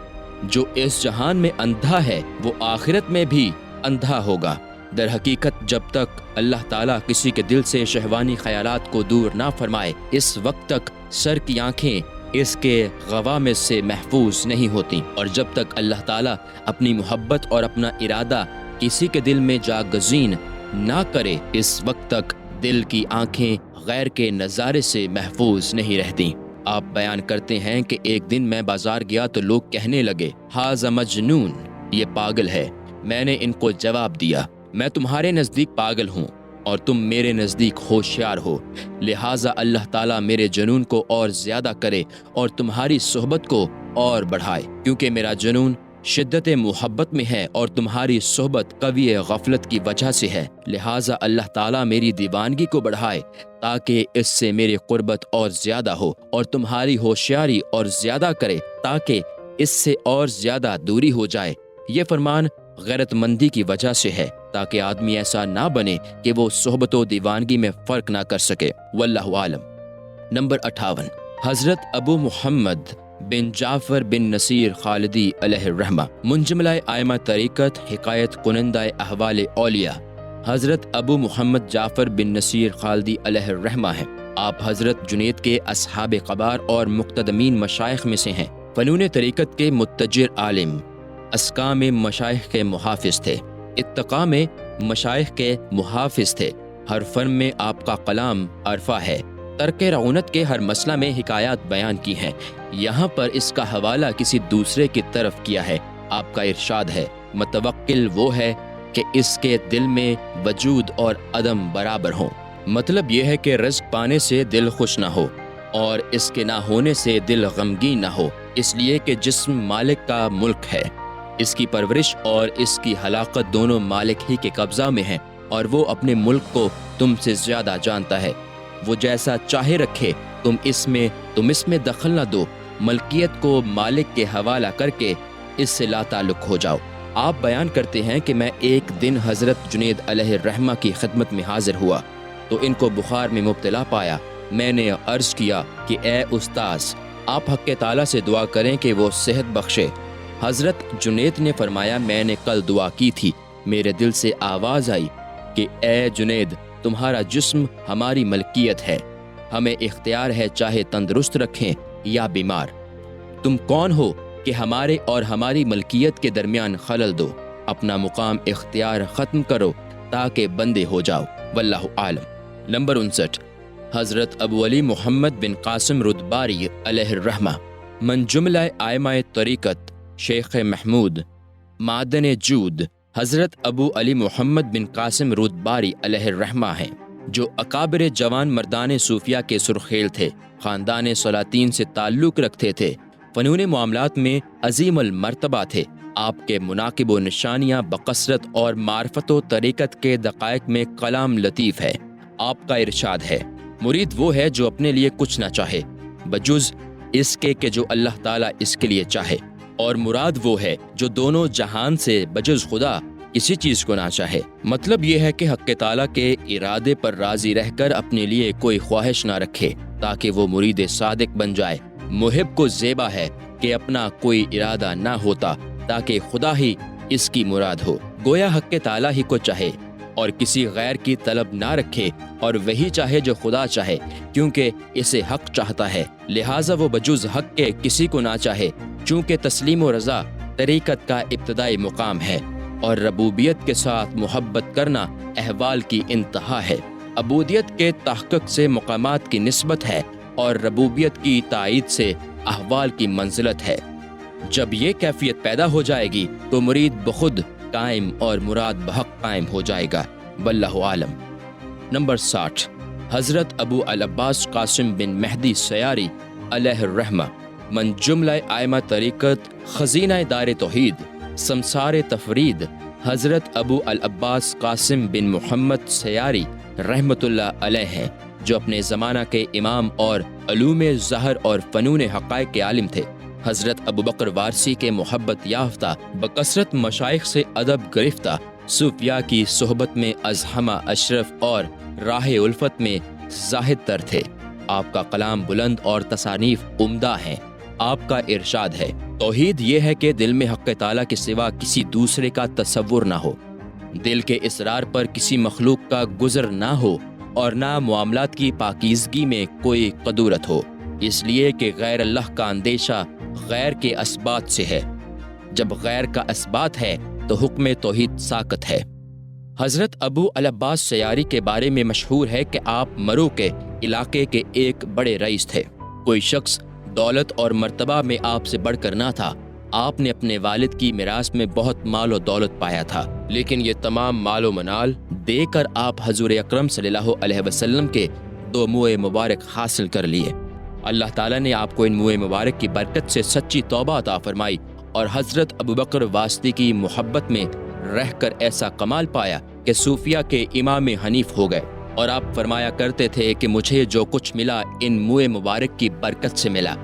جو اس جہان میں اندھا ہے وہ آخرت میں بھی اندھا ہوگا۔ در حقیقت جب تک اللہ تعالیٰ کسی کے دل سے شہوانی خیالات کو دور نہ فرمائے، اس وقت تک سر کی آنکھیں اس کے غوامض سے محفوظ نہیں ہوتی، اور جب تک اللہ تعالیٰ اپنی محبت اور اپنا ارادہ کسی کے دل میں جاگزین نہ کرے، اس وقت تک دل کی آنکھیں غیر کے نظارے سے محفوظ نہیں رہتی۔ آپ بیان کرتے ہیں کہ ایک دن میں بازار گیا تو لوگ کہنے لگے، ھذا مجنون، یہ پاگل ہے۔ میں نے ان کو جواب دیا، میں تمہارے نزدیک پاگل ہوں اور تم میرے نزدیک ہوشیار ہو، لہٰذا اللہ تعالیٰ میرے جنون کو اور زیادہ کرے اور تمہاری صحبت کو اور بڑھائے، کیونکہ میرا جنون شدت محبت میں ہے اور تمہاری صحبت قوی غفلت کی وجہ سے ہے، لہٰذا اللہ تعالیٰ میری دیوانگی کو بڑھائے تاکہ اس سے میری قربت اور زیادہ ہو، اور تمہاری ہوشیاری اور زیادہ کرے تاکہ اس سے اور زیادہ دوری ہو جائے۔ یہ فرمان غیرت مندی کی وجہ سے ہے تاکہ آدمی ایسا نہ بنے کہ وہ صحبت و دیوانگی میں فرق نہ کر سکے۔ واللہ عالم۔ نمبر 58، حضرت ابو محمد بن جعفر بن نصیر خالدی علیہ الرحمہ منجملہ ائمہ طریقت، حکایت کنندہ احوال اولیاء۔ حضرت ابو محمد جعفر بن نصیر خالدی علیہ الرحمہ ہیں۔ آپ حضرت جنید کے اصحاب قبار اور مقتدمین مشائخ میں سے ہیں۔ فنون طریقت کے متجر عالم، اسکا میں مشائخ کے محافظ تھے، اتقاء میں مشائخ کے محافظ تھے۔ ہر فن میں آپ کا کلام عرفہ ہے۔ ترک رعونت کے ہر مسئلہ میں حکایات بیان کی ہیں۔ یہاں پر اس کا حوالہ کسی دوسرے کی طرف کیا ہے۔ آپ کا ارشاد ہے، متوکل وہ ہے کہ اس کے دل میں وجود اور عدم برابر ہوں۔ مطلب یہ ہے کہ رزق پانے سے دل خوش نہ ہو اور اس کے نہ ہونے سے دل غمگین نہ ہو، اس لیے کہ جسم مالک کا ملک ہے، اس کی پرورش اور اس کی ہلاکت دونوں مالک ہی کے قبضہ میں ہیں، اور وہ اپنے ملک کو تم سے زیادہ جانتا ہے۔ وہ جیسا چاہے رکھے، تم اس میں دخل نہ دو، ملکیت کو مالک کے حوالہ کر کے اس سے لا تعلق ہو جاؤ۔ آپ بیان کرتے ہیں کہ میں ایک دن حضرت جنید علیہ الرحمہ کی خدمت میں حاضر ہوا تو ان کو بخار میں مبتلا پایا۔ میں نے عرض کیا کہ اے استاذ، آپ حق تعالیٰ سے دعا کریں کہ وہ صحت بخشے۔ حضرت جنید نے فرمایا میں نے کل دعا کی تھی، میرے دل سے آواز آئی کہ اے جنید، تمہارا جسم ہماری ملکیت ہے، ہمیں اختیار ہے چاہے تندرست رکھیں یا بیمار۔ تم کون ہو کہ ہمارے اور ہماری ملکیت کے درمیان خلل دو؟ اپنا مقام اختیار ختم کرو تاکہ بندے ہو جاؤ، واللہ عالم۔ نمبر 59، حضرت ابو علی محمد بن قاسم رودباری علیہ الرحمہ، من جملہ ائمہ طریقت شیخ محمود معدن جود حضرت ابو علی محمد بن قاسم رودباری علیہ الرحمہ ہیں، جو اکابر جوان مردان صوفیہ کے سرخیل تھے، خاندان سلاطین سے تعلق رکھتے تھے، فنون معاملات میں عظیم المرتبہ تھے۔ آپ کے مناقب و نشانیاں بکثرت اور معرفت و طریقت کے دقائق میں کلام لطیف ہے۔ آپ کا ارشاد ہے، مرید وہ ہے جو اپنے لیے کچھ نہ چاہے بجز اس کے کہ جو اللہ تعالیٰ اس کے لیے چاہے، اور مراد وہ ہے جو دونوں جہان سے بجز خدا کسی چیز کو نہ چاہے۔ مطلب یہ ہے کہ حق تعالیٰ کے ارادے پر راضی رہ کر اپنے لیے کوئی خواہش نہ رکھے تاکہ وہ مرید صادق بن جائے۔ محب کو زیبا ہے کہ اپنا کوئی ارادہ نہ ہوتا تاکہ خدا ہی اس کی مراد ہو، گویا حق تعالیٰ ہی کو چاہے اور کسی غیر کی طلب نہ رکھے، اور وہی چاہے جو خدا چاہے، کیونکہ اسے حق چاہتا ہے، لہٰذا وہ بجز حق کے کسی کو نہ چاہے، چونکہ تسلیم و رضا طریقت کا ابتدائی مقام ہے، اور ربوبیت کے ساتھ محبت کرنا احوال کی انتہا ہے۔ عبودیت کے تحقق سے مقامات کی نسبت ہے اور ربوبیت کی تائید سے احوال کی منزلت ہے۔ جب یہ کیفیت پیدا ہو جائے گی تو مرید بخود قائم اور مراد بحق قائم ہو جائے گا، واللہ عالم۔ نمبر 60، حضرت ابو العباس قاسم بن مہدی سیاری علیہ الرحمہ، من جملہ ائمہ طریقت خزینہ دار توحید سمسار تفرید حضرت ابو العباس قاسم بن محمد سیاری رحمۃ اللہ علیہ ہیں، جو اپنے زمانہ کے امام اور علوم ظاہر اور فنون حقائق کے عالم تھے۔ حضرت ابو بکر وارسی کے محبت یافتہ، بکثرت مشائخ سے ادب گرفتہ، صوفیاء کی صحبت میں ازہمہ اشرف اور راہ الفت میں زاہد تر تھے۔ آپ کا کلام بلند اور تصانیف عمدہ ہیں۔ آپ کا ارشاد ہے، توحید یہ ہے کہ دل میں حق تعالیٰ کے سوا کسی دوسرے کا تصور نہ ہو، دل کے اسرار پر کسی مخلوق کا گزر نہ ہو، اور نہ معاملات کی پاکیزگی میں کوئی قدورت ہو، اس لیے کہ غیر اللہ کا اندیشہ غیر کے اسبات سے ہے، جب غیر کا اسبات ہے تو حکم توحید ساکت ہے۔ حضرت ابو العباس سیاری کے بارے میں مشہور ہے کہ آپ مرو کے علاقے کے ایک بڑے رئیس تھے۔ کوئی شخص دولت اور مرتبہ میں آپ سے بڑھ کر نہ تھا۔ آپ نے اپنے والد کی میراث میں بہت مال و دولت پایا تھا، لیکن یہ تمام مال و منال دے کر آپ حضور اکرم صلی اللہ علیہ وسلم کے 2 منہ مبارک حاصل کر لیے۔ اللہ تعالیٰ نے آپ کو ان منہ مبارک کی برکت سے سچی توبہ عطا فرمائی، اور حضرت ابو بکر واسطی کی محبت میں رہ کر ایسا کمال پایا کہ صوفیہ کے امام حنیف ہو گئے، اور آپ فرمایا کرتے تھے کہ مجھے جو کچھ ملا ان منہ مبارک کی برکت سے ملا۔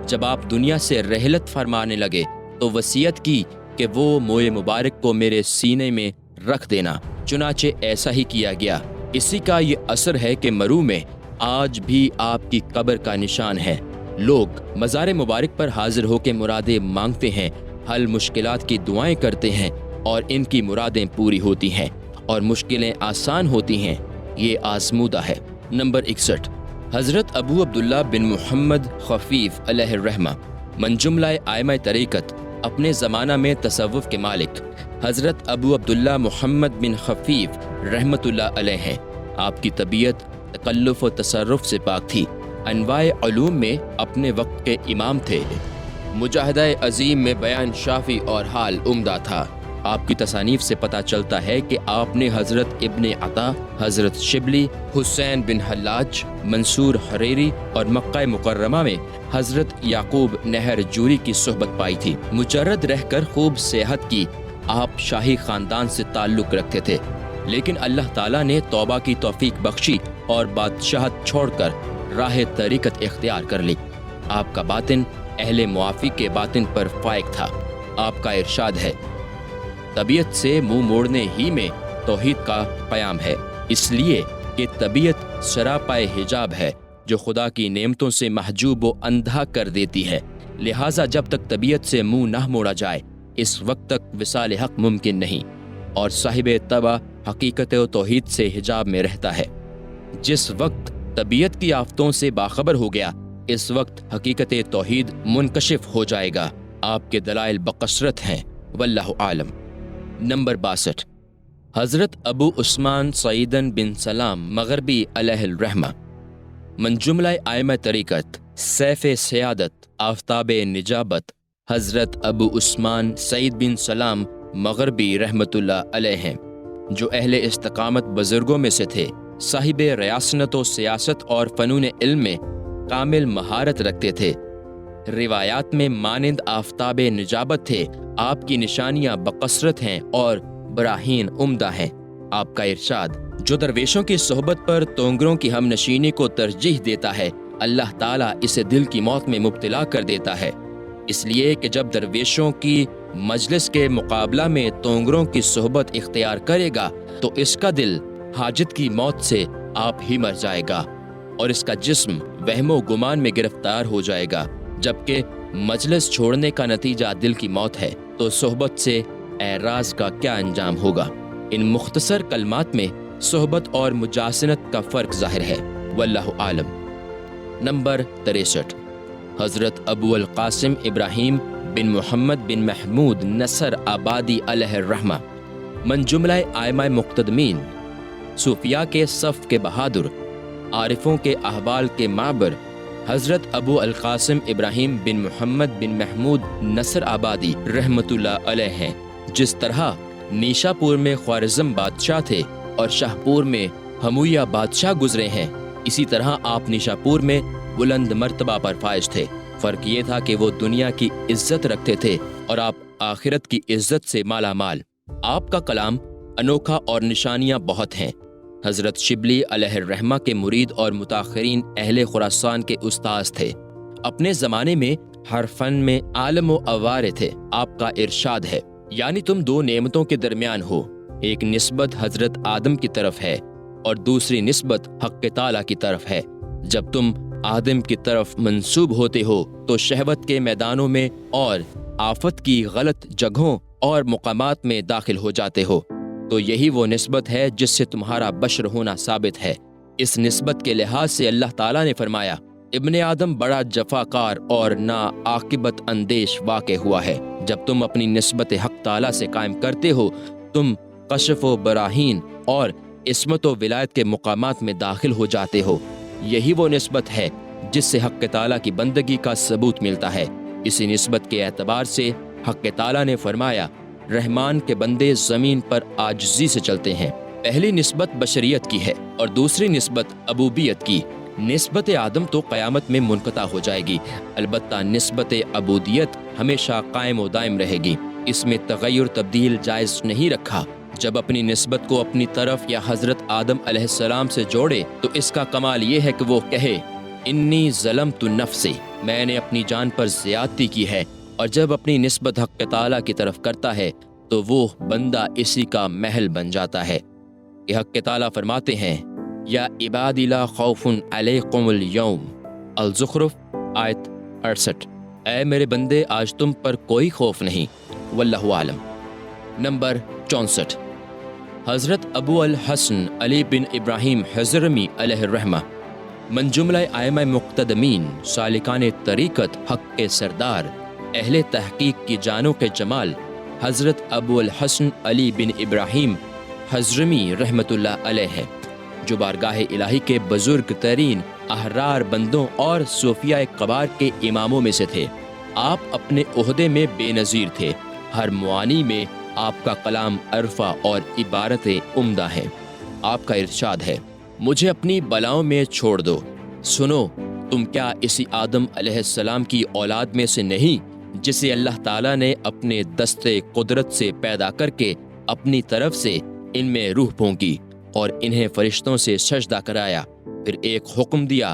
جب آپ دنیا سے رحلت فرمانے لگے تو وصیت کی کہ وہ منہ مبارک کو میرے سینے میں رکھ دینا، چنانچہ ایسا ہی کیا گیا۔ اسی کا یہ اثر ہے کہ مرو میں آج بھی آپ کی قبر کا نشان ہے۔ لوگ مزار مبارک پر حاضر ہو کے مرادیں مانگتے ہیں، حل مشکلات کی دعائیں کرتے ہیں، اور ان کی مرادیں پوری ہوتی ہیں اور مشکلیں آسان ہوتی ہیں۔ یہ آزمودہ ہے۔ نمبر 61، حضرت ابو عبداللہ بن محمد خفیف علیہ الرحمہ، من جملہ ائمہ طریقت، اپنے زمانہ میں تصوف کے مالک حضرت ابو عبداللہ محمد بن خفیف رحمۃ اللہ علیہ ہیں۔ آپ کی طبیعت تکلف و تصرف سے پاک تھی، انواع علوم میں اپنے وقت کے امام تھے، مجاہدہ عظیم میں بیان شافی اور حال عمدہ تھا۔ آپ کی تصانیف سے پتہ چلتا ہے کہ آپ نے حضرت ابن عطا، حضرت شبلی، حسین بن حلاج، منصور حریری اور مکہ مکرمہ میں حضرت یعقوب نہر جوری کی صحبت پائی تھی۔ مجرد رہ کر خوب صحت کی، آپ شاہی خاندان سے تعلق رکھتے تھے، لیکن اللہ تعالیٰ نے توبہ کی توفیق بخشی اور بادشاہت چھوڑ کر راہ طریقت اختیار کر لی۔ آپ کا باطن اہل موافق کے باطن پر فائق تھا۔ آپ کا ارشاد ہے، طبیعت سے منہ موڑنے ہی میں توحید کا قیام ہے، اس لیے کہ طبیعت سراپائے حجاب ہے جو خدا کی نعمتوں سے محجوب و اندھا کر دیتی ہے۔ لہٰذا جب تک طبیعت سے منہ نہ موڑا جائے اس وقت تک وصال حق ممکن نہیں، اور صاحب طبع حقیقت و توحید سے حجاب میں رہتا ہے۔ جس وقت طبیعت کی آفتوں سے باخبر ہو گیا اس وقت حقیقت توحید منکشف ہو جائے گا۔ آپ کے دلائل بکثرت ہیں، واللہ عالم۔ نمبر 62، حضرت ابو عثمان سعیدن بن سلام مغربی علیہ الرحمہ، من جملہ ائمہ طریقت، سیف سیادت، آفتاب نجابت، حضرت ابو عثمان سعید بن سلام مغربی رحمۃ اللہ علیہ ہیں، جو اہل استقامت بزرگوں میں سے تھے، صاحب ریاسنت و سیاست اور فنون علم میں کامل مہارت رکھتے تھے، روایات میں مانند آفتاب نجابت تھے۔ آپ کی نشانیاں بکثرت ہیں اور براہین عمدہ ہیں۔ آپ کا ارشاد، جو درویشوں کی صحبت پر تونگروں کی ہم نشینی کو ترجیح دیتا ہے اللہ تعالیٰ اسے دل کی موت میں مبتلا کر دیتا ہے، اس لیے کہ جب درویشوں کی مجلس کے مقابلہ میں تونگروں کی صحبت اختیار کرے گا تو اس کا دل حاجت کی موت سے آپ ہی مر جائے گا اور اس کا جسم وہم و گمان میں گرفتار ہو جائے گا، جبکہ مجلس چھوڑنے کا نتیجہ دل کی موت ہے، تو صحبت سے اعراض کا کیا انجام ہوگا؟ ان مختصر کلمات میں صحبت اور مجاسنت کا فرق ظاہر ہے، واللہ عالم۔ نمبر 63، حضرت ابو القاسم ابراہیم بن محمد بن محمود نصر آبادی علیہ الرحمہ، من جملہ ائمہ مقتدمین، صوفیاء کے صف کے بہادر، عارفوں کے احوال کے معبر، حضرت ابو القاسم ابراہیم بن محمد بن محمود نصر آبادی رحمۃ اللہ علیہ ہیں۔ جس طرح نیشا پور میں خوارزم بادشاہ تھے اور شاہ پور میں ہمویہ بادشاہ گزرے ہیں، اسی طرح آپ نیشا پور میں بلند مرتبہ پر فائز تھے۔ فرق یہ تھا کہ وہ دنیا کی عزت رکھتے تھے اور آپ آخرت کی عزت سے مالا مال۔ آپ کا کلام انوکھا اور نشانیاں بہت ہیں۔ حضرت شبلی علیہ الرحمہ کے مرید اور متاخرین اہل خراسان کے استاذ تھے۔ اپنے زمانے میں ہر فن میں عالم و اوار تھے۔ آپ کا ارشاد ہے، یعنی تم دو نعمتوں کے درمیان ہو، ایک نسبت حضرت آدم کی طرف ہے اور دوسری نسبت حق تعالیٰ کی طرف ہے۔ جب تم آدم کی طرف منسوب ہوتے ہو تو شہوت کے میدانوں میں اور آفت کی غلط جگہوں اور مقامات میں داخل ہو جاتے ہو، تو یہی وہ نسبت ہے جس سے تمہارا بشر ہونا ثابت ہے۔ اس نسبت کے لحاظ سے اللہ تعالیٰ نے فرمایا، ابن آدم بڑا جفاکار اور ناعاقبت اندیش واقع ہوا ہے۔ جب تم اپنی نسبت حق تعالیٰ سے قائم کرتے ہو تم کشف و براہین اور عصمت و ولایت کے مقامات میں داخل ہو جاتے ہو۔ یہی وہ نسبت ہے جس سے حق تعالیٰ کی بندگی کا ثبوت ملتا ہے۔ اسی نسبت کے اعتبار سے حق تعالیٰ نے فرمایا، رحمان کے بندے زمین پر عاجزی سے چلتے ہیں۔ پہلی نسبت بشریت کی ہے اور دوسری نسبت عبودیت کی۔ نسبت آدم تو قیامت میں منقطع ہو جائے گی، البتہ نسبت عبودیت ہمیشہ قائم و دائم رہے گی۔ اس میں تغیر تبدیل جائز نہیں رکھا۔ جب اپنی نسبت کو اپنی طرف یا حضرت آدم علیہ السلام سے جوڑے تو اس کا کمال یہ ہے کہ وہ کہے، انی ظلمت نفسی، میں نے اپنی جان پر زیادتی کی ہے، اور جب اپنی نسبت حق تعالیٰ کی طرف کرتا ہے تو وہ بندہ اسی کا محل بن جاتا ہے کہ حق تعالیٰ فرماتے ہیں، یا عبادی لا خوف علیکم اليوم، الزخرف آیت 68، اے میرے بندے آج تم پر کوئی خوف نہیں، واللہ عالم۔ نمبر 64، حضرت ابو الحسن علی بن ابراہیم حضرمی علیہ الرحمہ، من جملہ ائمہ مقتدمین، سالکان طریقت، حق کے سردار، اہل تحقیق کی جانوں کے جمال، حضرت ابو الحسن علی بن ابراہیم حضرمی رحمۃ اللہ علیہ ہیں، جو بارگاہ الہی کے بزرگ ترین احرار بندوں اور صوفیاء کبار کے اماموں میں سے تھے۔ آپ اپنے عہدے میں بے نظیر تھے۔ ہر معانی میں آپ کا کلام عرفہ اور عبارتیں عمدہ ہیں۔ آپ کا ارشاد ہے، مجھے اپنی بلاؤں میں چھوڑ دو، سنو تم کیا اسی آدم علیہ السلام کی اولاد میں سے نہیں جسے اللہ تعالیٰ نے اپنے دستے قدرت سے پیدا کر کے اپنی طرف سے ان میں روح پھونکی اور انہیں فرشتوں سے سجدہ کرایا، پھر ایک حکم دیا،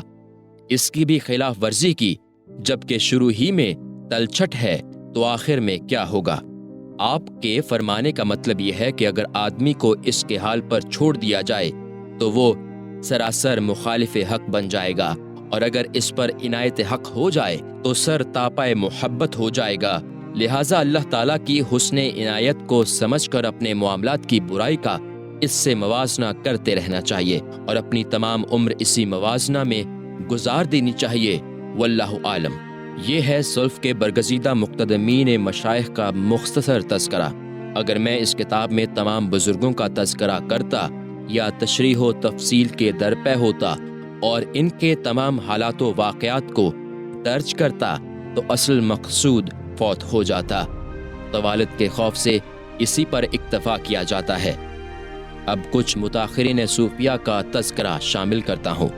اس کی بھی خلاف ورزی کی، جبکہ شروع ہی میں تلچھٹ ہے تو آخر میں کیا ہوگا؟ آپ کے فرمانے کا مطلب یہ ہے کہ اگر آدمی کو اس کے حال پر چھوڑ دیا جائے تو وہ سراسر مخالف حق بن جائے گا، اور اگر اس پر عنایت حق ہو جائے تو سر تاپائے محبت ہو جائے گا۔ لہٰذا اللہ تعالیٰ کی حسن عنایت کو سمجھ کر اپنے معاملات کی برائی کا اس سے موازنہ کرتے رہنا چاہیے اور اپنی تمام عمر اسی موازنہ میں گزار دینی چاہیے۔ واللہ عالم۔ یہ ہے سلف کے برگزیدہ مقتدمین مشائخ کا مختصر تذکرہ۔ اگر میں اس کتاب میں تمام بزرگوں کا تذکرہ کرتا یا تشریح و تفصیل کے درپے ہوتا اور ان کے تمام حالات و واقعات کو درج کرتا تو اصل مقصود فوت ہو جاتا۔ طوالت کے خوف سے اسی پر اکتفا کیا جاتا ہے۔ اب کچھ متاخرین صوفیہ کا تذکرہ شامل کرتا ہوں۔